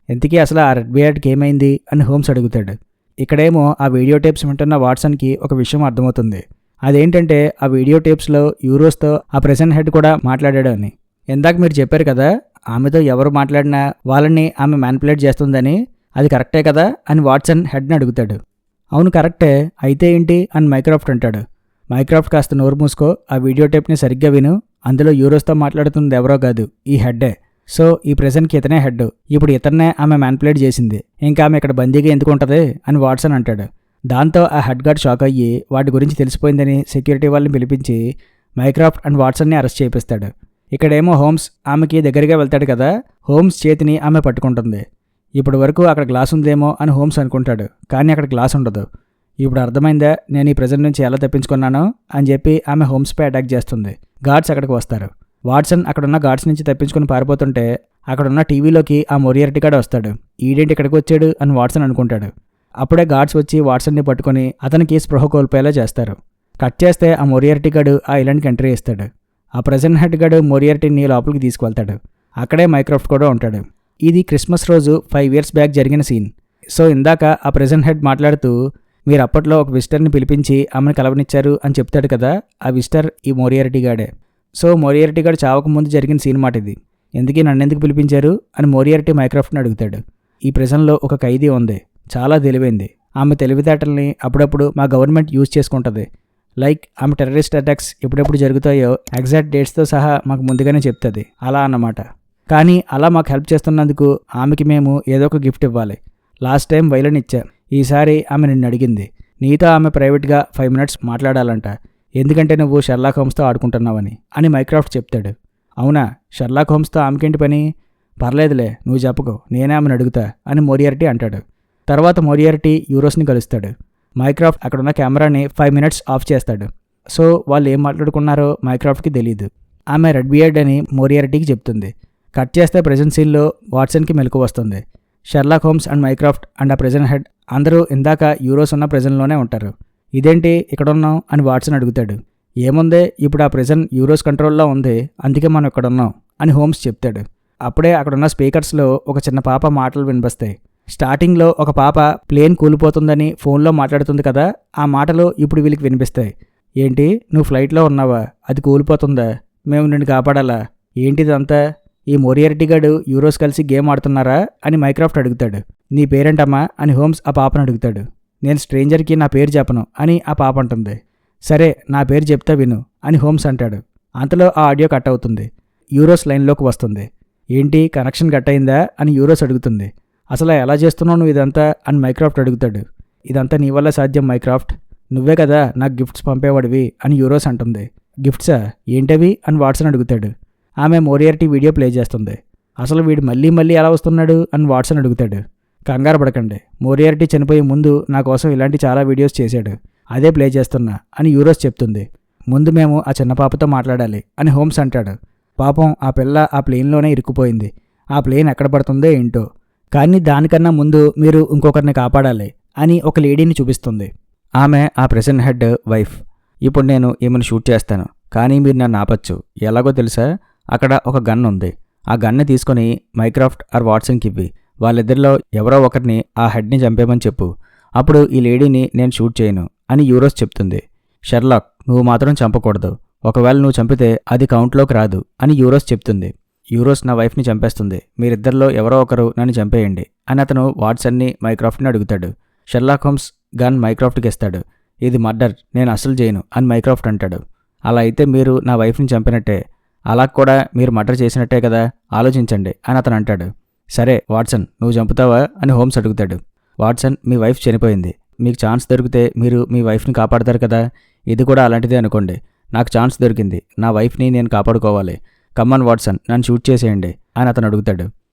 ఎంతకీ అసలు ఆ రెడ్ బియర్డ్కి ఏమైంది అని హోమ్స్ అడుగుతాడు. ఇక్కడేమో ఆ వీడియో టేప్స్ వింటున్న వాట్సన్కి ఒక విషయం అర్థమవుతుంది. అదేంటంటే ఆ వీడియో టేప్స్లో యూరోస్తో ఆ ప్రెజెంట్ హెడ్ కూడా మాట్లాడాడు అని. ఇందాక మీరు చెప్పారు కదా, ఆమెతో ఎవరు మాట్లాడినా వాళ్ళని ఆమె మ్యానిపులేట్ చేస్తుందని, అది కరెక్టే కదా అని వాట్సన్ హెడ్ని అడుగుతాడు. అవును కరెక్టే, అయితే ఏంటి అని మైక్రాఫ్ట్ అంటాడు. మైక్రాఫ్ట్ కాస్త నోరు మూసుకో, ఆ వీడియో టేప్ని సరిగ్గా విను, అందులో యూరోస్తో మాట్లాడుతుంది ఎవరో కాదు, ఈ హెడ్డే. సో ఈ ప్రెజెంట్కి ఇతనే హెడ్, ఇప్పుడు ఇతన్నే ఆమె మ్యానిపులేట్ చేసింది, ఇంకా ఆమె ఇక్కడ బందీగా ఎందుకు ఉంటుంది అని వాట్సన్ అంటాడు. దాంతో ఆ హెడ్ గార్డ్ షాక్ అయ్యి వాటి గురించి తెలిసిపోయిందని సెక్యూరిటీ వాళ్ళని పిలిపించి మైక్రాఫ్ట్ అండ్ వాట్సన్ని అరెస్ట్ చేపిస్తాడు. ఇక్కడేమో హోమ్స్ ఆమెకి దగ్గరగా వెళ్తాడు కదా, హోమ్స్ చేతిని ఆమె పట్టుకుంటుంది. ఇప్పటి వరకు అక్కడ గ్లాస్ ఉందేమో అని హోమ్స్ అనుకుంటాడు, కానీ అక్కడ గ్లాస్ ఉండదు. ఇప్పుడు అర్థమైందా నేను ఈ ప్రెజెంట్ నుంచి ఎలా తప్పించుకున్నానో అని చెప్పి ఆమె హోమ్స్పై అటాక్ చేస్తుంది. గార్డ్స్ అక్కడికి వస్తారు. వాట్సన్ అక్కడున్న గార్డ్స్ నుంచి తప్పించుకుని పారిపోతుంటే అక్కడున్న టీవీలోకి ఆ మొరియారిటీ గార్డ్ వస్తాడు. ఈడేంటి ఇక్కడికి వచ్చాడు అని వాట్సన్ అనుకుంటాడు. అప్పుడే గార్డ్స్ వచ్చి వాట్సన్ని పట్టుకొని అతనికి స్పృహ కోల్పోయేలా చేస్తారు. కట్ చేస్తే ఆ మొరియారిటీ గార్డు ఆ ఐలాండ్కి ఎంట్రీ ఇస్తాడు. ఆ ప్రెజెంట్ హెడ్ గార్డు మొరియారిటీని లోపలికి తీసుకువెళ్తాడు. అక్కడే మైక్రాఫ్ట్ కూడా ఉంటాడు. ఇది క్రిస్మస్ రోజు 5 years బ్యాక్ జరిగిన సీన్. సో ఇందాక ఆ ప్రెజెంట్ హెడ్ మాట్లాడుతూ మీరు అప్పట్లో ఒక విజిటర్ని పిలిపించి ఆమెను కలవనిచ్చారు అని చెప్తాడు కదా, ఆ విజిటర్ ఈ మొరియారిటీ గార్డే. సో మొరియారిటీ గార్డ్ చావక ముందు జరిగిన సీన్ మాట ఇది. ఎందుకు నన్ను ఎందుకు పిలిపించారు అని మొరియారిటీ మైక్రాఫ్ట్ని అడుగుతాడు. ఈ ప్రిజన్లో ఒక ఖైదీ ఉంది, చాలా తెలివైంది. ఆమె తెలివితేటల్ని అప్పుడప్పుడు మా గవర్నమెంట్ యూజ్ చేసుకుంటుంది. లైక్ ఆమె టెర్రరిస్ట్ అటాక్స్ ఎప్పుడెప్పుడు జరుగుతాయో ఎగ్జాక్ట్ డేట్స్తో సహా మాకు ముందుగానే చెప్తుంది. అలా అన్నమాట. కానీ అలా మాకు హెల్ప్ చేస్తున్నందుకు ఆమెకి మేము ఏదో ఒక గిఫ్ట్ ఇవ్వాలి. లాస్ట్ టైం వైలన్ ఇచ్చా, ఈసారి ఆమె నిన్ను అడిగింది. నీతో ఆమె ప్రైవేట్గా 5 minutes మాట్లాడాలంట, ఎందుకంటే నువ్వు షెర్లాక్ హోమ్స్తో ఆడుకుంటున్నావని అని మైక్రాఫ్ట్ చెప్తాడు. అవునా, షెర్లాక్ హోమ్స్తో ఆమెకేంటి పని? పర్లేదులే, నువ్వు చెప్పకు, నేనే ఆమెను అడుగుతా అని మోరియారిటీ అంటాడు. తర్వాత మోరియారిటీ యూరోస్ని కలుస్తాడు. మైక్రాఫ్ట్ అక్కడున్న కెమెరాని 5 minutes ఆఫ్ చేస్తాడు. సో వాళ్ళు ఏం మాట్లాడుకున్నారో మైక్రాఫ్ట్కి తెలీదు. ఆమె రెడ్ బియర్డ్ అని మోరియారిటీకి చెప్తుంది. కట్ చేస్తే ప్రెజెంట్ సీన్లో వాట్సన్కి మెలకు వస్తుంది. Sherlock Holmes and Minecraft and ఆ ప్రెజెంట్ హెడ్ అందరూ ఇందాక యూరోస్ ఉన్న ప్రెజెంట్లోనే ఉంటారు. ఇదేంటి ఇక్కడ ఉన్నాం అని వాట్సన్ అడుగుతాడు. ఏముంది, ఇప్పుడు ఆ ప్రెజెంట్ యూరోస్ కంట్రోల్లో ఉంది, అందుకే మనం ఇక్కడ ఉన్నాం అని హోమ్స్ చెప్తాడు. అప్పుడే అక్కడున్న స్పీకర్స్లో ఒక చిన్న పాప మాటలు వినిపిస్తాయి. స్టార్టింగ్లో ఒక పాప ప్లేన్ కూలిపోతుందని ఫోన్లో మాట్లాడుతుంది కదా, ఆ మాటలు ఇప్పుడు వీళ్ళకి వినిపిస్తాయి. ఏంటి, నువ్వు ఫ్లైట్లో ఉన్నావా? అది కూలిపోతుందా? మేము నిన్ను కాపాడాలా? ఏంటిదంతా? ఈ మోరియారిటీ గాడు యూరోస్ కలిసి గేమ్ ఆడుతున్నారా అని మైక్రాఫ్ట్ అడుగుతాడు. నీ పేరేంటమ్మా అని హోమ్స్ ఆ పాపను అడుగుతాడు. నేను స్ట్రేంజర్కి నా పేరు చెప్పను అని ఆ పాప అంటుంది. సరే, నా పేరు చెప్తా విను అని హోమ్స్ అంటాడు. అంతలో ఆ ఆడియో కట్ అవుతుంది. యూరోస్ లైన్లోకి వస్తుంది. ఏంటి, కనెక్షన్ కట్ అయిందా అని యూరోస్ అడుగుతుంది. అసలు ఎలా చేస్తున్నావు నువ్వు ఇదంతా అని మైక్రాఫ్ట్ అడుగుతాడు. ఇదంతా నీ వల్ల సాధ్యం మైక్రాఫ్ట్, నువ్వే కదా నాకు గిఫ్ట్స్ పంపేవాడివి అని యూరోస్ అంటుంది. గిఫ్ట్సా, ఏంటవి అని వాట్సన్ అడుగుతాడు. ఆమె మోరియారిటీ వీడియో ప్లే చేస్తుంది. అసలు వీడు మళ్ళీ మళ్ళీ ఎలా వస్తున్నాడు అని వాట్సన్ అడుగుతాడు. కంగారు పడకండి, మోరియారిటీ చనిపోయే ముందు నా కోసం ఇలాంటి చాలా వీడియోస్ చేశాడు, అదే ప్లే చేస్తున్నా అని యూరోస్ చెప్తుంది. ముందు మేము ఆ చిన్న పాపతో మాట్లాడాలి అని హోమ్స్ అంటాడు. పాపం ఆ పిల్ల ఆ ప్లేన్లోనే ఇరుక్కుపోయింది. ఆ ప్లేన్ ఎక్కడ పడుతుందో ఏంటో, కానీ దానికన్నా ముందు మీరు ఇంకొకరిని కాపాడాలి అని ఒక లేడీని చూపిస్తుంది. ఆమె ఆ ప్రెజెంట్ హెడ్ వైఫ్. ఇప్పుడు నేను ఈమెను షూట్ చేస్తాను, కానీ మీరు నన్ను ఆపచ్చు. ఎలాగో తెలుసా? అక్కడ ఒక గన్ ఉంది. ఆ గన్ని తీసుకొని మైక్రాఫ్ట్ ఆర్ వాట్సన్కి ఇవ్వి. వాళ్ళిద్దరిలో ఎవరో ఒకరిని ఆ హెడ్ని చంపేమని చెప్పు. అప్పుడు ఈ లేడీని నేను షూట్ చేయను అని యూరోస్ చెప్తుంది. షెర్లాక్, నువ్వు మాత్రం చంపకూడదు. ఒకవేళ నువ్వు చంపితే అది కౌంట్లోకి రాదు అని యూరోస్ చెప్తుంది. యూరోస్ నా వైఫ్ని చంపేస్తుంది, మీరిద్దరిలో ఎవరో ఒకరు నన్ను చంపేయండి అని అతను వాట్సన్ని మైక్రాఫ్ట్ని అడుగుతాడు. షెర్లాక్ హోమ్స్ గన్ మైక్రాఫ్ట్కి ఇస్తాడు. ఇది మర్డర్, నేను అసలు చేయను అని మైక్రాఫ్ట్ అంటాడు. అలా అయితే మీరు నా వైఫ్ని చంపినట్టే, అలా కూడా మీరు మర్డర్ చేసినట్టే కదా, ఆలోచించండి అని అతను అంటాడు. సరే వాట్సన్, నువ్వు చంపుతావా అని హోమ్స్ అడుగుతాడు. వాట్సన్, మీ వైఫ్ చనిపోయింది, మీకు ఛాన్స్ దొరికితే మీరు మీ వైఫ్ని కాపాడతారు కదా, ఇది కూడా అలాంటిదే అనుకోండి. నాకు ఛాన్స్ దొరికింది, నా వైఫ్ని నేను కాపాడుకోవాలి. కమ్మన్ వాట్సన్, నన్ను షూట్ చేసేయండి అని అతను అడుగుతాడు.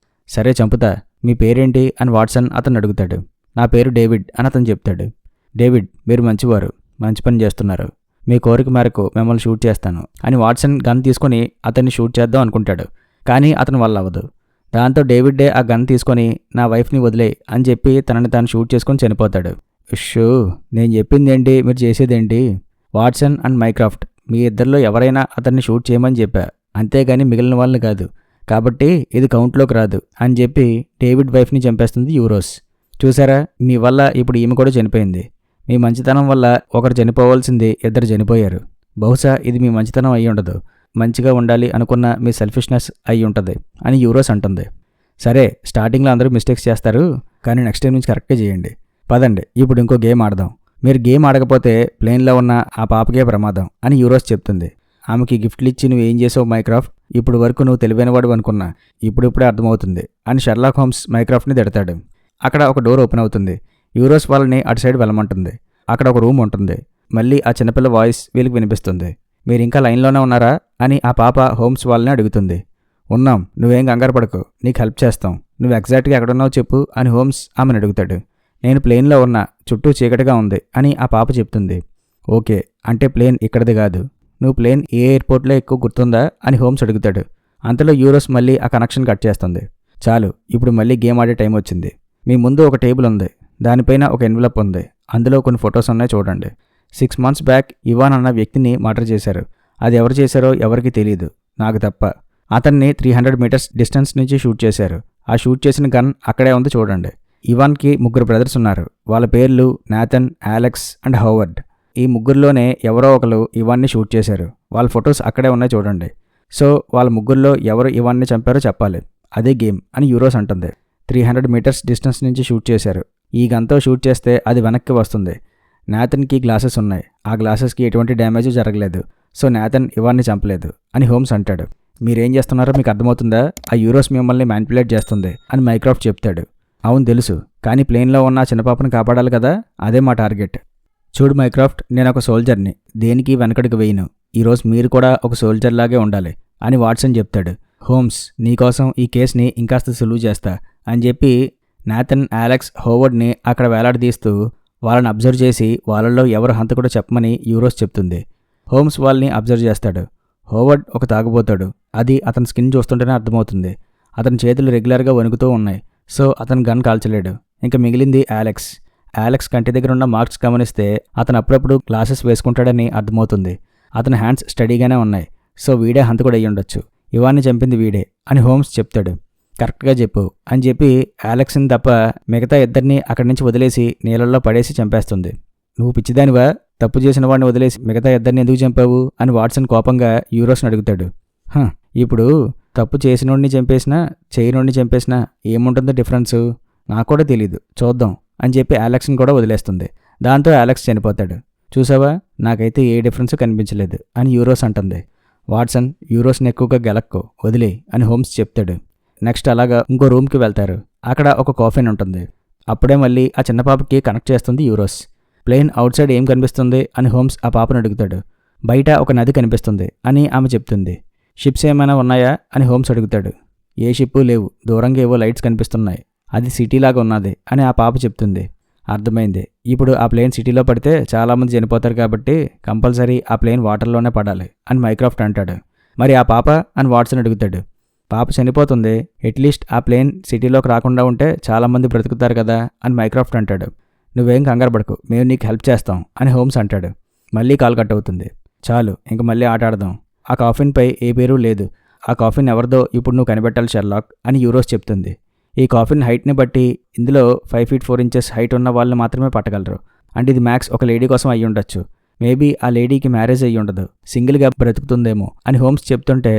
సరే చంపుతా, మీ పేరేంటి అని వాట్సన్ అతను అడుగుతాడు. నా పేరు డేవిడ్ అని అతను చెప్తాడు. డేవిడ్, మీరు మంచివారు, మంచి పని చేస్తున్నారు, మీ కోరిక మేరకు మిమ్మల్ని షూట్ చేస్తాను అని వాట్సన్ గన్ తీసుకొని అతన్ని షూట్ చేద్దాం అనుకుంటాడు. కానీ అతని వల్ల అవ్వదు. దాంతో డేవిడ్డే ఆ గన్ తీసుకొని నా వైఫ్ని వదిలే అని చెప్పి తనని తాను షూట్ చేసుకొని చనిపోతాడు. షూ, నేను చెప్పిందేంటి, మీరు చేసేదేంటి? వాట్సన్ అండ్ మైక్రాఫ్ట్, మీ ఇద్దరిలో ఎవరైనా అతన్ని షూట్ చేయమని చెప్పా, అంతేగాని మిగిలిన వాళ్ళని కాదు, కాబట్టి ఇది కౌంట్లోకి రాదు అని చెప్పి డేవిడ్ వైఫ్ని చంపేస్తుంది యూరోస్. చూసారా, మీ వల్ల ఇప్పుడు ఈమె కూడా చనిపోయింది. మీ మంచితనం వల్ల ఒకరు చనిపోవాల్సింది ఇద్దరు చనిపోయారు. బహుశా ఇది మీ మంచితనం అయి ఉండదు, మంచిగా ఉండాలి అనుకున్న మీ సెల్ఫిష్నెస్ అయి ఉంటుంది అని యూరోస్ అంటుంది. సరే, స్టార్టింగ్లో అందరూ మిస్టేక్స్ చేస్తారు, కానీ నెక్స్ట్ టైం నుంచి కరెక్ట్గా చేయండి. పదండి, ఇప్పుడు ఇంకో గేమ్ ఆడదాం. మీరు గేమ్ ఆడకపోతే ప్లేన్లో ఉన్న ఆ పాపకే ప్రమాదం అని యూరోస్ చెప్తుంది. ఆమెకి గిఫ్ట్లు ఇచ్చి నువ్వు ఏం చేసావు మైక్రాఫ్ట్, ఇప్పుడు వరకు నువ్వు తెలివైనవాడు అనుకున్నా, ఇప్పుడిప్పుడే అర్థమవుతుంది అని షెర్లాక్ హోమ్స్ మైక్రాఫ్ట్ని తిడతాడు. అక్కడ ఒక డోర్ ఓపెన్ అవుతుంది. యూరోస్ వాళ్ళని అటు సైడ్ వెళ్ళమంటుంది. అక్కడ ఒక రూమ్ ఉంటుంది. మళ్ళీ ఆ చిన్నపిల్ల వాయిస్ వీళ్ళకి వినిపిస్తుంది. మీరు ఇంకా లైన్లోనే ఉన్నారా అని ఆ పాప హోమ్స్ వాళ్ళని అడుగుతుంది. ఉన్నాం, నువ్వేం కంగారు పడకు, నీకు హెల్ప్ చేస్తాం, నువ్వు ఎగ్జాక్ట్గా ఎక్కడున్నావు చెప్పు అని హోమ్స్ ఆమెను అడుగుతాడు. నేను ప్లేన్లో ఉన్నా, చుట్టూ చీకటిగా ఉంది అని ఆ పాప చెప్తుంది. ఓకే, అంటే ప్లేన్ ఇక్కడిది కాదు, నువ్వు ప్లేన్ ఏ ఎయిర్పోర్ట్లో ఎక్కువ గుర్తుందా అని హోమ్స్ అడుగుతాడు. అంతలో యూరోస్ మళ్ళీ ఆ కనెక్షన్ కట్ చేస్తుంది. చాలు, ఇప్పుడు మళ్ళీ గేమ్ ఆడే టైం వచ్చింది. మీ ముందు ఒక టేబుల్ ఉంది, దానిపైన ఒక ఎన్వలప్ ఉంది, అందులో కొన్ని ఫొటోస్ ఉన్నాయి చూడండి. 6 months బ్యాక్ ఇవాన్ అన్న వ్యక్తిని మర్డర్ చేశారు. అది ఎవరు చేశారో ఎవరికి తెలియదు, నాకు తప్ప. అతన్ని 300 meters డిస్టెన్స్ నుంచి షూట్ చేశారు. ఆ షూట్ చేసిన గన్ అక్కడే ఉంది చూడండి. ఇవాన్కి 3 brothers ఉన్నారు. వాళ్ళ పేర్లు నాథన్, అలెక్స్ అండ్ హోవర్డ్. ఈ ముగ్గురులోనే ఎవరో ఒకరు ఇవాన్ని షూట్ చేశారు. వాళ్ళ ఫొటోస్ అక్కడే ఉన్నాయి చూడండి. సో వాళ్ళ ముగ్గురులో ఎవరు ఇవాన్ని చంపారో చెప్పాలి, అదే గేమ్ అని యూరోస్ అంటుంది. 300 మీటర్స్ డిస్టెన్స్ నుంచి షూట్ చేశారు. ఈ గన్తో షూట్ చేస్తే అది వెనక్కి వస్తుంది. నాథన్కి గ్లాసెస్ ఉన్నాయి. ఆ గ్లాసెస్కి ఎటువంటి డ్యామేజ్ జరగలేదు. సో నాథన్ ఇవాన్ని చంపలేదు అని హోమ్స్ అంటాడు. మీరేం చేస్తున్నారో మీకు అర్థమవుతుందా? ఆ యూరోస్ మిమ్మల్ని మ్యానిపులేట్ చేస్తుంది అని మైక్రాఫ్ట్ చెప్తాడు. అవును తెలుసు, కానీ ప్లేన్లో ఉన్న చిన్న పాపను కాపాడాలి కదా, అదే మా టార్గెట్. చూడు మైక్రాఫ్ట్, నేను ఒక సోల్జర్ని, దేనికి వెనకడికి వేయను. ఈరోజు మీరు కూడా ఒక సోల్జర్ లాగే ఉండాలి అని వాట్సన్ చెప్తాడు. హోమ్స్, నీకోసం ఈ కేసుని ఇంకాస్త సులువు చేస్తా అని చెప్పి నాథన్, అలెక్స్, హోవర్డ్ని అక్కడ వేలాడదీస్తూ వాళ్ళని అబ్జర్వ్ చేసి వాళ్ళల్లో ఎవరు హంతకుడో చెప్పమని యూరోస్ చెప్తుంది. హోమ్స్ వాళ్ళని అబ్జర్వ్ చేస్తాడు. హోవర్డ్ ఒక తాగుబోతాడు. అది అతని స్కిన్ చూస్తుంటేనే అర్థమవుతుంది. అతని చేతులు రెగ్యులర్గా వణుకుతూ ఉన్నాయి. సో అతను గన్ కాల్చలేడు. ఇంకా మిగిలింది అలెక్స్. అలెక్స్ కంటి దగ్గర ఉన్న మార్క్స్ గమనిస్తే అతను అప్పుడప్పుడు గ్లాసెస్ వేసుకుంటాడని అర్థమవుతుంది. అతని హ్యాండ్స్ స్టడీగానే ఉన్నాయి. సో వీడే హంతకుడు అయ్యి ఉండొచ్చు. ఇవాన్ని చంపింది వీడే అని హోమ్స్ చెప్తాడు. కరెక్ట్గా చెప్పు అని చెప్పి అలెక్స్ని తప్ప మిగతా ఇద్దరిని అక్కడి నుంచి వదిలేసి నీళ్ళల్లో పడేసి చంపేస్తుంది. నువ్వు పిచ్చిదానివా? తప్పు చేసిన వాడిని వదిలేసి మిగతా ఇద్దరిని ఎందుకు చంపావు అని వాట్సన్ కోపంగా యూరోస్ని అడుగుతాడు. ఇప్పుడు తప్పు చేసినోడిని చంపేసినా చేయనోడిని చంపేసినా ఏముంటుందో డిఫరెన్సు నాకు కూడా తెలీదు, చూద్దాం అని చెప్పి అలెక్స్ని కూడా వదిలేస్తుంది. దాంతో అలెక్స్ చనిపోతాడు. చూసావా, నాకైతే ఏ డిఫరెన్స్ కనిపించలేదు అని యూరోస్ అంటుంది. వాట్సన్, యూరోస్ని ఎక్కువగా గెలక్కో, వదిలే అని హోమ్స్ చెప్తాడు. నెక్స్ట్ అలాగా ఇంకో రూమ్కి వెళ్తారు. అక్కడ ఒక కాఫిన్ ఉంటుంది. అప్పుడే మళ్ళీ ఆ చిన్న పాపకి కనెక్ట్ చేస్తుంది యూరోస్. ప్లేన్ అవుట్ సైడ్ ఏం కనిపిస్తుంది అని హోమ్స్ ఆ పాపను అడుగుతాడు. బయట ఒక నది కనిపిస్తుంది అని ఆమె చెప్తుంది. షిప్స్ ఏమైనా ఉన్నాయా అని హోమ్స్ అడుగుతాడు. ఏ షిప్పు లేవు, దూరంగా ఏవో లైట్స్ కనిపిస్తున్నాయి, అది సిటీలాగా ఉన్నది అని ఆ పాప చెప్తుంది. అర్థమైంది, ఇప్పుడు ఆ ప్లేన్ సిటీలో పడితే చాలామంది చనిపోతారు కాబట్టి కంపల్సరీ ఆ ప్లేన్ వాటర్లోనే పడాలి అని మైక్రాఫ్ట్ అంటాడు. మరి ఆ పాప అని వాట్సన్ అడుగుతాడు. పాప చనిపోతుంది, అట్లీస్ట్ ఆ ప్లేన్ సిటీలోకి రాకుండా ఉంటే చాలామంది బ్రతుకుతారు కదా అని మైక్రాఫ్ట్ అంటాడు. నువ్వేం కంగారు పడకు, మేము నీకు హెల్ప్ చేస్తాం అని హోమ్స్ అంటాడు. మళ్ళీ కాల్ కట్ అవుతుంది. చాలు, ఇంక మళ్ళీ ఆట ఆడదాం. ఆ కాఫిన్పై ఏ పేరు లేదు. ఆ కాఫిన్ ఎవరిదో ఇప్పుడు నువ్వు కనిపెట్టాలి షెర్లాక్ అని యూరోస్ చెప్తుంది. ఈ కాఫిన్ హైట్ని బట్టి ఇందులో 5 feet 4 inches హైట్ ఉన్న వాళ్ళని మాత్రమే పట్టగలరు. అంటే ఇది మ్యాక్స్ ఒక లేడీ కోసం అయ్యి ఉండొచ్చు. మేబీ ఆ లేడీకి మ్యారేజ్ అయ్యి ఉండదు, సింగిల్గా బ్రతుకుతుందేమో అని హోమ్స్ చెప్తుంటే,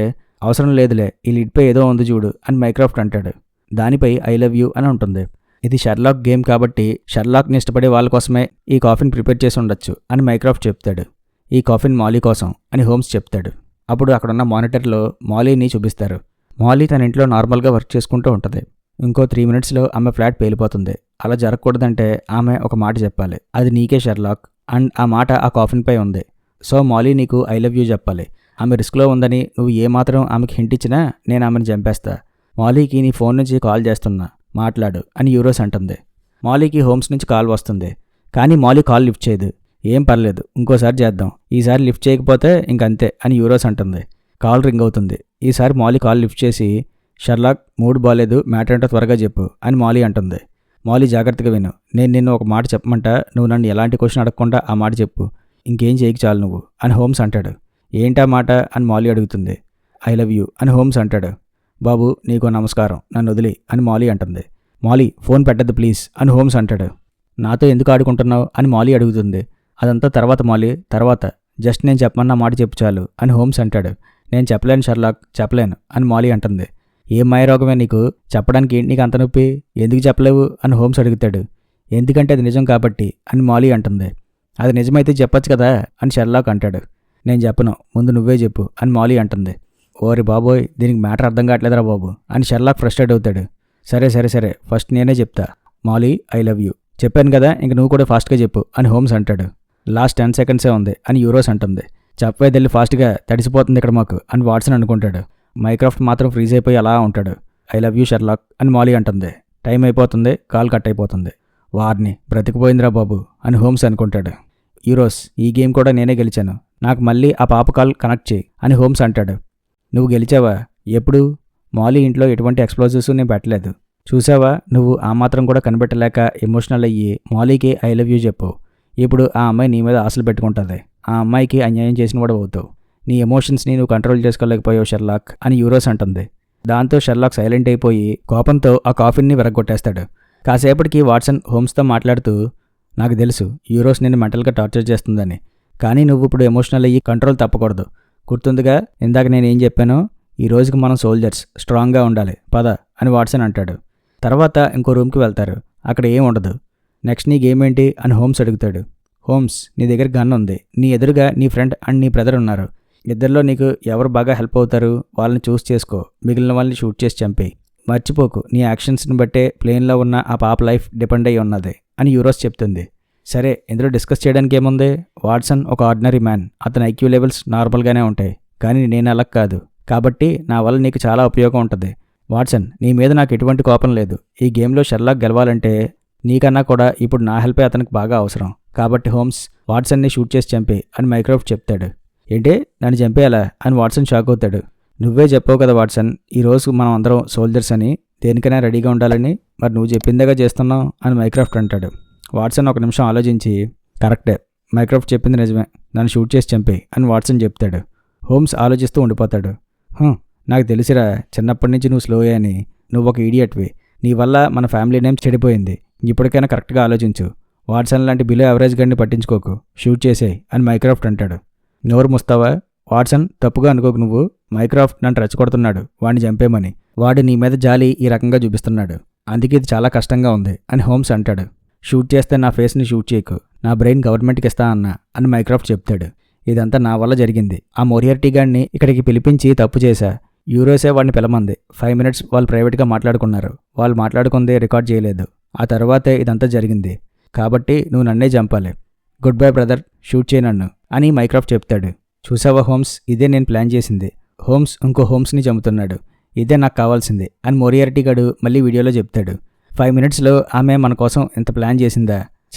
అవసరం లేదులే, ఈ లిడ్పై ఏదో ఉంది చూడు అని మైక్రాఫ్ట్ అంటాడు. దానిపై ఐ లవ్ యూ అని ఉంటుంది. ఇది షెర్లాక్ గేమ్ కాబట్టి షెర్లాక్ని ఇష్టపడే వాళ్ళ కోసమే ఈ కాఫిన్ ప్రిపేర్ చేసి ఉండొచ్చు అని మైక్రాఫ్ట్ చెప్తాడు. ఈ కాఫిన్ మాలీ కోసం అని హోమ్స్ చెప్తాడు. అప్పుడు అక్కడున్న మానిటర్లో మాలీని చూపిస్తారు. మాలీ తన ఇంట్లో నార్మల్గా వర్క్ చేసుకుంటూ ఉంటుంది. ఇంకో 3 minutesలో ఆమె ఫ్లాట్ పేలిపోతుంది. అలా జరగకూడదంటే ఆమె ఒక మాట చెప్పాలి, అది నీకే షెర్లాక్, అండ్ ఆ మాట ఆ కాఫిన్పై ఉంది. సో మాలీ నీకు ఐ లవ్ యూ చెప్పాలి. ఆమె రిస్క్లో ఉందని నువ్వు ఏమాత్రం ఆమెకి హింట్ ఇచ్చినా నేను ఆమెను చంపేస్తా. మాలీకి నీ ఫోన్ నుంచి కాల్ చేస్తున్నా, మాట్లాడు అని యూరోస్ అంటుంది. మాలీకి హోమ్స్ నుంచి కాల్ వస్తుంది, కానీ మాలీ కాల్ లిఫ్ట్ చేయదు. ఏం పర్లేదు, ఇంకోసారి చేద్దాం, ఈసారి లిఫ్ట్ చేయకపోతే ఇంకంతే అని యూరోస్ అంటుంది. కాల్ రింగ్ అవుతుంది. ఈసారి మాలీ కాల్ లిఫ్ట్ చేసి, షెర్లాక్ మూడ్ బాలేదు, మ్యాటర్ ఏంటో త్వరగా చెప్పు అని మాలీ అంటుంది. మాలీ జాగ్రత్తగా విను, నేను నిన్ను ఒక మాట చెప్పమంటా, నువ్వు నన్ను ఎలాంటి క్వశ్చన్ అడగకుండా ఆ మాట చెప్పు, ఇంకేం చేయకు చాలు నువ్వు అని హోమ్స్ అంటాడు. ఏంటా మాట అని మాలీ అడుగుతుంది. ఐ లవ్ యూ అని హోమ్స్ అంటాడు. బాబు నీకో నమస్కారం, నన్ను వదిలి అని మాలీ అంటుంది. మాలీ ఫోన్ పెట్టద్దు ప్లీజ్ అని హోమ్స్ అంటాడు. నాతో ఎందుకు ఆడుకుంటున్నావు అని మాలీ అడుగుతుంది. అదంతా తర్వాత మాలీ, తర్వాత జస్ట్ నేను చెప్పమన్నా మాట చెప్పు చాలు అని హోమ్స్ అంటాడు. నేను చెప్పలేను షెర్లాక్, చెప్పలేను అని మాలీ అంటుంది. ఏం మాయరోగమే నీకు, చెప్పడానికి ఏంటి నీకు అంత నొప్పి, ఎందుకు చెప్పలేవు అని హోమ్స్ అడుగుతాడు. ఎందుకంటే అది నిజం కాబట్టి అని మాలీ అంటుంది. అది నిజమైతే చెప్పొచ్చు కదా అని షెర్లాక్ అంటాడు. నేను చెప్పను, ముందు నువ్వే చెప్పు అని మాలీ అంటుంది. ఓరి బాబోయ్, దీనికి మ్యాటర్ అర్థం కావట్లేదురా బాబు అని షెర్లాక్ ఫ్రస్ట్రేట్ అవుతాడు. సరే సరే సరే, ఫస్ట్ నేనే చెప్తా. మాలీ ఐ లవ్ యూ చెప్పాను కదా, ఇంక నువ్వు కూడా ఫాస్ట్గా చెప్పు అని హోమ్స్ అంటాడు. లాస్ట్ 10 seconds ఉంది అని యూరోస్ అంటుంది. చెప్పేదెళ్ళి ఫాస్ట్గా, తడిసిపోతుంది ఇక్కడ మాకు అని వాట్సన్ అనుకుంటాడు. మైక్రాఫ్ట్ మాత్రం ఫ్రీజ్ అయిపోయి అలా ఉంటాడు. ఐ లవ్ యూ షెర్లాక్ అని మాలీ అంటుంది. టైం అయిపోతుంది, కాల్ కట్ అయిపోతుంది. వారిని బ్రతికిపోయిందిరా బాబు అని హోమ్స్ అనుకుంటాడు. యూరోస్, ఈ గేమ్ కూడా నేనే గెలిచాను, నాకు మళ్ళీ ఆ పాప కాల్ కనెక్ట్ చేయి అని హోమ్స్ అంటాడు. నువ్వు గెలిచావా? ఎప్పుడు? మాలీ ఇంట్లో ఎటువంటి ఎక్స్ప్లోజివ్స్ నేను పెట్టలేదు. చూసావా, నువ్వు ఆ మాత్రం కూడా కనిపెట్టలేక ఎమోషనల్ అయ్యి మాలీకి ఐ లవ్ యూ చెప్పు. ఇప్పుడు ఆ అమ్మాయి నీ మీద ఆశలు పెట్టుకుంటుంది. ఆ అమ్మాయికి అన్యాయం చేసిన వాడు అవుతావు. నీ ఎమోషన్స్ని నువ్వు కంట్రోల్ చేసుకోలేకపోయావు షెర్లాక్ అని యూరోస్ అంటుంది. దాంతో షెర్లాక్ సైలెంట్ అయిపోయి కోపంతో ఆ కాఫిన్ని విరగొట్టేస్తాడు. కాసేపటికి వాట్సన్ హోమ్స్తో మాట్లాడుతూ, నాకు తెలుసు యూరోస్ నిన్ను మెంటల్గా టార్చర్ చేస్తుందని, కానీ నువ్వు ఇప్పుడు ఎమోషనల్ అయ్యి కంట్రోల్ తప్పకూడదు. గుర్తుందిగా ఇందాక నేను ఏం చెప్పానో, ఈ రోజుకి మనం సోల్జర్స్, స్ట్రాంగ్గా ఉండాలి, పద అని వాట్సన్ అంటాడు. తర్వాత ఇంకో రూమ్కి వెళ్తారు. అక్కడ ఏం ఉండదు. నెక్స్ట్ నీ గేమ్ ఏంటి అని హోమ్స్ అడుగుతాడు. హోమ్స్, నీ దగ్గర గన్ ఉంది, నీ ఎదురుగా నీ ఫ్రెండ్ అండ్ నీ బ్రదర్ ఉన్నారు. ఇద్దరిలో నీకు ఎవరు బాగా హెల్ప్ అవుతారు వాళ్ళని చూస్ చేసుకో, మిగిలిన వాళ్ళని షూట్ చేసి చంపేయి. మర్చిపోకు, నీ యాక్షన్స్ని బట్టే ప్లేన్లో ఉన్న ఆ పాప లైఫ్ డిపెండ్ అయ్యి ఉన్నది అని యూరోస్ చెప్తుంది. సరే, ఇందులో డిస్కస్ చేయడానికి ఏముంది? వాట్సన్ ఒక ఆర్డినరీ మ్యాన్, అతని ఐక్యూ లెవెల్స్ నార్మల్గానే ఉంటాయి. కానీ నేను అలా కాదు, కాబట్టి నా వల్ల నీకు చాలా ఉపయోగం ఉంటుంది. వాట్సన్, నీ మీద నాకు ఎటువంటి కోపం లేదు. ఈ గేమ్లో షెర్లాక్ గెలవాలంటే నీకన్నా కూడా ఇప్పుడు నా హెల్పే అతనికి బాగా అవసరం. కాబట్టి హోమ్స్, వాట్సన్ని షూట్ చేసి చంపే అని మైక్రోఫ్ట్ చెప్తాడు. ఏంటి, నన్ను చంపేయాలా అని వాట్సన్ షాక్ అవుతాడు. నువ్వే చెప్పావు కదా వాట్సన్, ఈరోజు మనం అందరం సోల్జర్స్ అని, దేనికైనా రెడీగా ఉండాలని. మరి నువ్వు చెప్పిందేగా చేస్తున్నావు అని మైక్రోఫ్ట్ అంటాడు. వాట్సన్ ఒక నిమిషం ఆలోచించి, కరెక్టే, మైక్రోఫ్ట్ చెప్పింది నిజమే, నన్ను షూట్ చేసి చంపే అని వాట్సన్ చెప్తాడు. హోమ్స్ ఆలోచిస్తూ ఉండిపోతాడు. నాకు తెలిసిరా, చిన్నప్పటి నుంచి నువ్వు స్లోయే అని. నువ్వు ఒక ఈడియట్వి, నీ వల్ల మన ఫ్యామిలీ నేమ్ చెడిపోయింది. ఇప్పటికైనా కరెక్ట్గా ఆలోచించు. వాట్సన్ లాంటి బిలో యావరేజ్ గడిని పట్టించుకోకు, షూట్ చేసేయి అని మైక్రాఫ్ట్ అంటాడు. నోరు ముస్తావా వాట్సన్, తప్పుగా అనుకోకు నువ్వు. మైక్రాఫ్ట్ నన్ను రెచ్చగొడుతున్నాడు వాడిని చంపేమని. వాడు నీ మీద జాలి ఈ రకంగా చూపిస్తున్నాడు, అందుకే ఇది చాలా కష్టంగా ఉంది అని హోమ్స్ అంటాడు. షూట్ చేస్తే నా ఫేస్ని షూట్ చేయకు, నా బ్రెయిన్ గవర్నమెంట్కి ఇస్తా అన్నా అని మైక్రాఫ్ట్ చెప్తాడు. ఇదంతా నా వల్ల జరిగింది. ఆ మోరియార్టీ గాడిని ఇక్కడికి పిలిపించి తప్పు చేశా. యూరోసే వాడిని పిలమంది. 5 minutes వాళ్ళు ప్రైవేట్గా మాట్లాడుకున్నారు. వాళ్ళు మాట్లాడుకుందే రికార్డ్ చేయలేదు. ఆ తర్వాతే ఇదంతా జరిగింది. కాబట్టి నువ్వు నన్నే చంపాలి. గుడ్ బై బ్రదర్, షూట్ చేయి నన్ను అని మైక్రాఫ్ట్ చెప్తాడు. చూసావా హోమ్స్, ఇదే నేను ప్లాన్ చేసింది. హోమ్స్ ఇంకో హోమ్స్ని చంపుతున్నాడు. ఇదే నాకు కావాల్సింది అని మోరియార్టీ గాడు మళ్ళీ వీడియోలో చెప్తాడు. 5 minutesలో ఆమె మన కోసం ఇంత ప్లాన్ చేసిందా?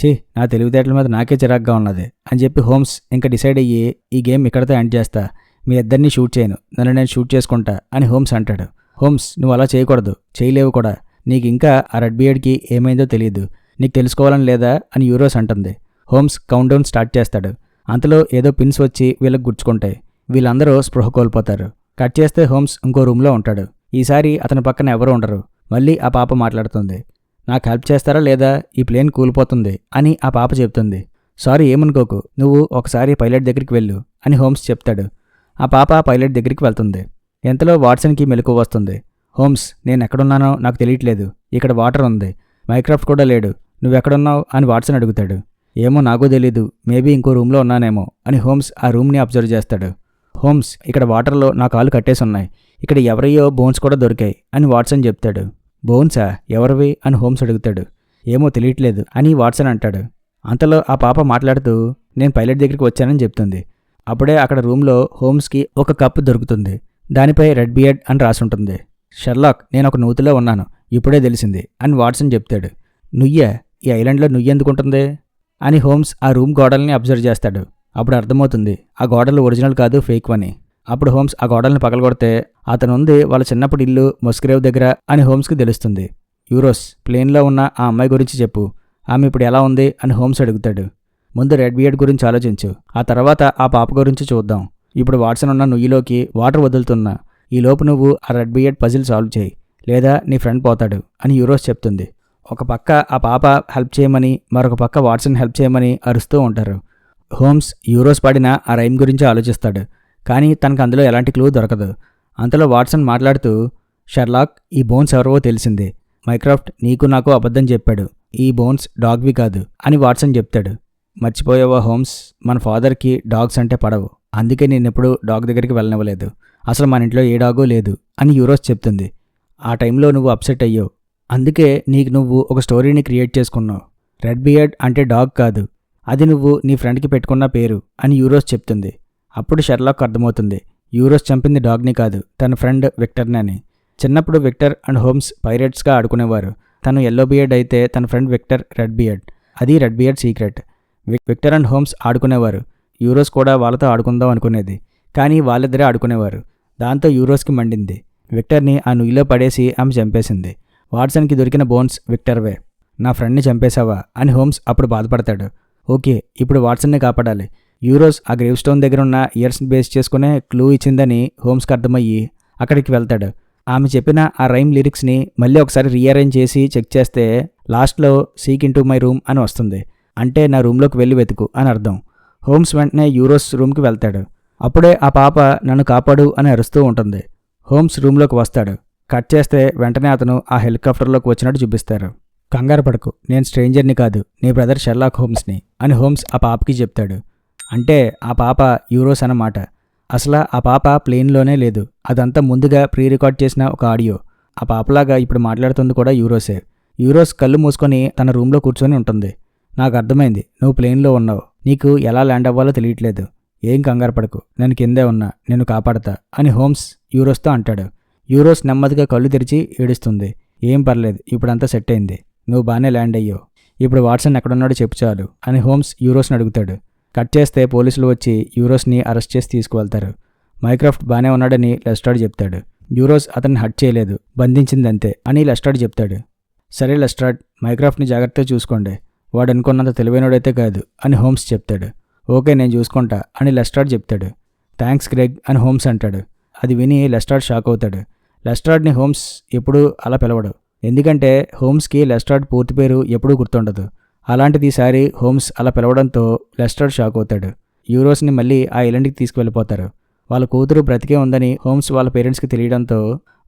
నా తెలివితేటల మీద నాకే చిరాగ్గా ఉన్నది అని చెప్పి హోమ్స్ ఇంకా డిసైడ్ అయ్యి, ఈ గేమ్ ఇక్కడితో ఎండ్ చేస్తా, మీ ఇద్దరిని షూట్ చేయను, నన్ను నేను షూట్ చేసుకుంటా అని హోమ్స్ అంటాడు. హోమ్స్, నువ్వు అలా చేయకూడదు, చేయలేవు కూడా. నీకు ఇంకా ఆ రెడ్ బియర్డ్కి ఏమైందో తెలియదు, నీకు తెలుసుకోవాలని లేదా అని యూరోస్ అంటుంది. హోమ్స్ కౌంట్డౌన్ స్టార్ట్ చేస్తాడు. అంతలో ఏదో పిన్స్ వచ్చి వీళ్ళకి గుచ్చుకుంటాయి. వీళ్ళందరూ స్పృహ కోల్పోతారు. కట్ చేస్తే హోమ్స్ ఇంకో రూమ్లో ఉంటాడు. ఈసారి అతని పక్కన ఎవరూ ఉండరు. మళ్ళీ ఆ పాప మాట్లాడుతుంది. నాకు హెల్ప్ చేస్తారా లేదా, ఈ ప్లేన్ కూలిపోతుంది అని ఆ పాప చెప్తుంది. సారీ, ఏమనుకోకు, నువ్వు ఒకసారి పైలట్ దగ్గరికి వెళ్ళు అని హోమ్స్ చెప్తాడు. ఆ పాప పైలట్ దగ్గరికి వెళ్తుంది. ఎంతలో వాట్సన్కి మెలకువ వస్తుంది. హోమ్స్, నేను ఎక్కడున్నానో నాకు తెలియట్లేదు, ఇక్కడ వాటర్ ఉంది, మైక్రాఫ్ట్ కూడా లేడు, నువ్వెక్కడున్నావు అని వాట్సన్ అడుగుతాడు. ఏమో నాకు తెలీదు, మేబీ ఇంకో రూమ్లో ఉన్నానేమో అని హోమ్స్ ఆ రూమ్ని అబ్జర్వ్ చేస్తాడు. హోమ్స్, ఇక్కడ వాటర్లో నా కాలు కట్టేసి ఉన్నాయి, ఇక్కడ ఎవరయ్యో బోన్స్ కూడా దొరికాయి అని వాట్సన్ చెప్తాడు. బోన్సా, ఎవరివి అని హోమ్స్ అడుగుతాడు. ఏమో తెలియట్లేదు అని వాట్సన్ అంటాడు. అంతలో ఆ పాప మాట్లాడుతూ నేను పైలట్ దగ్గరికి వచ్చానని చెప్తుంది. అప్పుడే అక్కడ రూమ్లో హోమ్స్కి ఒక కప్ దొరుకుతుంది. దానిపై రెడ్ బియర్డ్ అని రాసుంటుంది. షెర్లాక్, నేను ఒక నూతిలో ఉన్నాను, ఇప్పుడే తెలిసింది అని వాట్సన్ చెప్తాడు. నుయ్యా, ఈ ఐలాండ్లో నుయ్యెందుకుంటుంది అని హోమ్స్ ఆ రూమ్ గోడల్ని అబ్జర్వ్ చేస్తాడు. అప్పుడు అర్థమవుతుంది ఆ గోడలు ఒరిజినల్ కాదు, ఫేక్ అని. అప్పుడు హోమ్స్ ఆ గోడల్ని పగలగొడితే అతను ఉంది వాళ్ళ చిన్నప్పుడు ఇల్లు మొస్క్రేవ్ దగ్గర అని హోమ్స్కి తెలుస్తుంది. యూరోస్, ప్లేన్లో ఉన్న ఆ అమ్మాయి గురించి చెప్పు, ఆమె ఇప్పుడు ఎలా ఉంది అని హోమ్స్ అడుగుతాడు. ముందు రెడ్ బియర్డ్ గురించి ఆలోచించు, ఆ తర్వాత ఆ పాప గురించి చూద్దాం. ఇప్పుడు వాట్సన్ ఉన్న నుయ్యిలోకి వాటర్ వదులుతున్నా, ఈలోపు నువ్వు ఆ రెడ్ బియర్డ్ పజిల్ సాల్వ్ చేయి, లేదా నీ ఫ్రెండ్ పోతాడు అని యూరోస్ చెప్తుంది. ఒక పక్క ఆ పాప హెల్ప్ చేయమని, మరొక పక్క వాట్సన్ హెల్ప్ చేయమని అరుస్తూ ఉంటారు. హోమ్స్ యూరోస్ పాడిన ఆ రైమ్ గురించి ఆలోచిస్తాడు, కానీ తనకు అందులో ఎలాంటి క్లూ దొరకదు. అంతలో వాట్సన్ మాట్లాడుతూ, షెర్లాక్, ఈ బోన్స్ ఎవరో తెలిసింది. మైక్రాఫ్ట్ నీకు నాకు అబద్ధం చెప్పాడు, ఈ బోన్స్ డాగ్వి కాదు అని వాట్సన్ చెప్తాడు. మర్చిపోయావా హోమ్స్, మన ఫాదర్కి డాగ్స్ అంటే పడవు, అందుకే నేనెప్పుడు డాగ్ దగ్గరికి వెళ్ళనివ్వలేదు. అసలు మన ఇంట్లో ఏ డాగో లేదు అని యూరోస్ చెప్తుంది. ఆ టైంలో నువ్వు అప్సెట్ అయ్యావు, అందుకే నీకు నువ్వు ఒక స్టోరీని క్రియేట్ చేసుకున్నావు. రెడ్ బియర్డ్ అంటే డాగ్ కాదు, అది నువ్వు నీ ఫ్రెండ్కి పెట్టుకున్న పేరు అని యూరోస్ చెప్తుంది. అప్పుడు షెర్లాక్ అర్థమవుతుంది యూరోస్ చంపింది డాగ్ని కాదు, తన ఫ్రెండ్ విక్టర్ని అని. చిన్నప్పుడు విక్టర్ అండ్ హోమ్స్ పైరేట్స్గా ఆడుకునేవారు. తను ఎల్లో బియర్డ్ అయితే తన ఫ్రెండ్ విక్టర్ రెడ్ బియర్డ్. అది red beard secret. Victor and Holmes ఆడుకునేవారు. యూరోస్ కూడా వాళ్ళతో ఆడుకుందాం అనుకునేది, కానీ వాళ్ళిద్దరే ఆడుకునేవారు. దాంతో యూరోస్కి మండింది. విక్టర్ని ఆ నుయ్యిలో పడేసి ఆమె చంపేసింది. వాట్సన్కి దొరికిన బోన్స్ విక్టర్వే. నా ఫ్రెండ్ని చంపేశావా అని హోమ్స్ అప్పుడు బాధపడతాడు. ఓకే, ఇప్పుడు వాట్సన్ని కాపాడాలి. యూరోస్ ఆ గ్రేవ్ స్టోన్ దగ్గర ఉన్న ఇయర్స్ని బేస్ చేసుకునే క్లూ ఇచ్చిందని హోమ్స్కి అర్థమయ్యి అక్కడికి వెళ్తాడు. ఆమె చెప్పిన ఆ రైమ్ లిరిక్స్ని మళ్ళీ ఒకసారి రీఅరేంజ్ చేసి చెక్ చేస్తే లాస్ట్లో seek in to my room అని వస్తుంది. అంటే నా రూమ్లోకి వెళ్ళి వెతుకు అని అర్థం. హోమ్స్ వెంటనే యూరోస్ రూమ్కి వెళ్తాడు. అప్పుడే ఆ పాప నన్ను కాపాడు అని అరుస్తూ ఉంటుంది. హోమ్స్ రూమ్లోకి వస్తాడు. కట్ చేస్తే వెంటనే అతను ఆ హెలికాప్టర్లోకి వచ్చినట్టు చూపిస్తారు. కంగారు పడకు, నేను స్ట్రేంజర్ని కాదు, నీ బ్రదర్ షెర్లాక్ హోమ్స్ని అని హోమ్స్ ఆ పాపకి చెప్తాడు. అంటే ఆ పాప యూరోస్ అన్నమాట. అసలు ఆ పాప ప్లేన్లోనే లేదు, అదంతా ముందుగా ప్రీ రికార్డ్ చేసిన ఒక ఆడియో. ఆ పాపలాగా ఇప్పుడు మాట్లాడుతుంది కూడా యూరోసే. యూరోస్ కళ్ళు మూసుకొని తన రూమ్లో కూర్చొని ఉంటుంది. నాకు అర్థమైంది, నువ్వు ప్లేన్లో ఉన్నావు, నీకు ఎలా ల్యాండ్ అవ్వాలో తెలియట్లేదు. ఏం కంగారు పడకు, నేను కిందే ఉన్నా, నేను కాపాడతా అని హోమ్స్ యూరోస్తో అంటాడు. యూరోస్ నెమ్మదిగా కళ్ళు తెరిచి ఏడుస్తుంది. ఏం పర్లేదు, ఇప్పుడంతా సెట్ అయింది, నువ్వు బాగానే ల్యాండ్ అయ్యావు, ఇప్పుడు వాట్సన్ ఎక్కడున్నాడో చెప్పు చాలు అని హోమ్స్ యూరోస్ని అడుగుతాడు. కట్ చేస్తే పోలీసులు వచ్చి యూరోస్ని అరెస్ట్ చేసి తీసుకువెళ్తారు. మైక్రాఫ్ట్ బాగానే ఉన్నాడని లెస్ట్రాడ్ చెప్తాడు. యూరోస్ అతన్ని హట్ చేయలేదు, బంధించిందంతే అని లెస్ట్రాడ్ చెప్తాడు. సరే లెస్ట్రాడ్, మైక్రాఫ్ట్ని జాగ్రత్తగా చూసుకోండి, వాడు అనుకున్నంత తెలివైనడైతే కాదు అని హోమ్స్ చెప్తాడు. ఓకే, నేను చూసుకుంటా అని లెస్ట్రాడ్ చెప్తాడు. థ్యాంక్స్ గ్రెగ్ అని హోమ్స్ అంటాడు. అది విని లెస్ట్రాడ్ షాక్ అవుతాడు. లెస్ట్రాడ్ని హోమ్స్ ఎప్పుడూ అలా పిలవడు, ఎందుకంటే హోమ్స్కి లెస్ట్రాడ్ పూర్తి పేరు ఎప్పుడూ గుర్తుండదు. అలాంటిది ఈసారి హోమ్స్ అలా పిలవడంతో లెస్ట్రాడ్ షాక్ అవుతాడు. యూరోస్ని మళ్ళీ ఆ ఐలాండ్కి తీసుకువెళ్ళిపోతారు. వాళ్ళ కూతురు బ్రతికే ఉందని హోమ్స్ వాళ్ళ పేరెంట్స్కి తెలియడంతో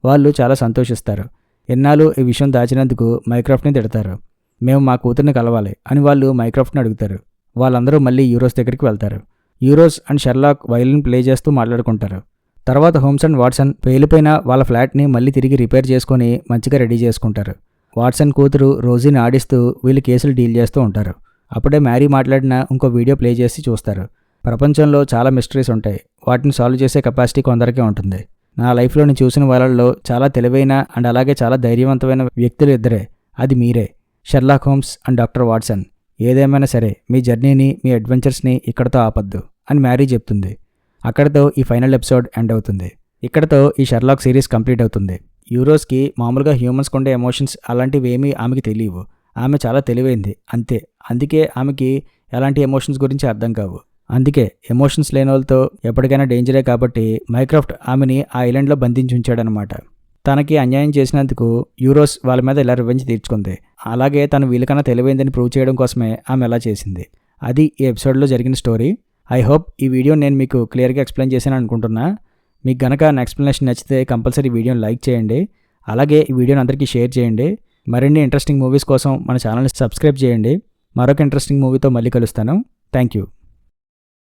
వాళ్ళు చాలా సంతోషిస్తారు. ఎన్నాళ్ళు ఈ విషయం దాచినందుకు మైక్రాఫ్ట్ని తిడతారు. మేము మా కూతుర్ని కలవాలి అని వాళ్ళు మైక్రాఫ్ట్ని అడుగుతారు. వాళ్ళందరూ మళ్ళీ యూరోస్ దగ్గరికి వెళ్తారు. Euros and Sherlock violin play చేస్తూ మాట్లాడుకుంటారు. తర్వాత హోమ్స్ అండ్ వాట్సన్ పేలిపోయిన వాళ్ళ ఫ్లాట్ని మళ్ళీ తిరిగి రిపేర్ చేసుకొని మంచిగా రెడీ చేసుకుంటారు. వాట్సన్ కూతురు రోజీని ఆడిస్తూ వీళ్ళు కేసులు డీల్ చేస్తూ ఉంటారు. అప్పుడే మ్యారీ మాట్లాడిన ఇంకో వీడియో ప్లే చేసి చూస్తారు. ప్రపంచంలో చాలా మిస్టరీస్ ఉంటాయి, వాటిని సాల్వ్ చేసే కెపాసిటీ కొందరికే ఉంటుంది. నా లైఫ్లో నేను చూసిన వాళ్ళల్లో చాలా తెలివైన అండ్ అలాగే చాలా ధైర్యవంతమైన వ్యక్తులు ఇద్దరే, అది మీరే, Sherlock Holmes and doctor Watson. ఏదేమైనా సరే మీ జర్నీని, మీ అడ్వెంచర్స్ని ఇక్కడతో ఆపద్దు అని మ్యారీ చెప్తుంది. అక్కడితో ఈ ఫైనల్ ఎపిసోడ్ ఎండ్ అవుతుంది. ఇక్కడతో ఈ షెర్లాక్ సిరీస్ కంప్లీట్ అవుతుంది. యూరోస్కి మామూలుగా హ్యూమన్స్కి ఉండే ఎమోషన్స్ అలాంటివి ఏమీ ఆమెకి తెలియవు. ఆమె చాలా తెలివైంది అంతే. అందుకే ఆమెకి ఎలాంటి ఎమోషన్స్ గురించి అర్థం కావు. అందుకే ఎమోషన్స్ లేని వాళ్ళతో ఎప్పటికైనా డేంజరే కాబట్టి మైక్రాఫ్ట్ ఆమెని ఆ ఐలాండ్లో బంధించి ఉంచాడనమాట. తనకి అన్యాయం చేసినందుకు యూరోస్ వాళ్ళ మీద ఇలా రివెంజ్ తీర్చుకుంది. అలాగే తను వీళ్ళకన్నా తెలివైందని ప్రూవ్ చేయడం కోసమే ఆమె అలా చేసింది. అది ఈ ఎపిసోడ్లో జరిగిన స్టోరీ. ఐ హోప్ ఈ వీడియో నేను మీకు క్లియర్గా ఎక్స్ప్లెయిన్ చేశాను అనుకుంటున్నా. మీకు గనక నా ఎక్స్ప్లెనేషన్ నచ్చితే కంపల్సరీ వీడియోని లైక్ చేయండి. అలాగే ఈ వీడియోని అందరికీ షేర్ చేయండి. మరిన్ని ఇంట్రెస్టింగ్ మూవీస్ కోసం మన ఛానల్ని సబ్స్క్రైబ్ చేయండి. మరొక ఇంట్రెస్టింగ్ మూవీతో మళ్ళీ కలుస్తాను. Thank you.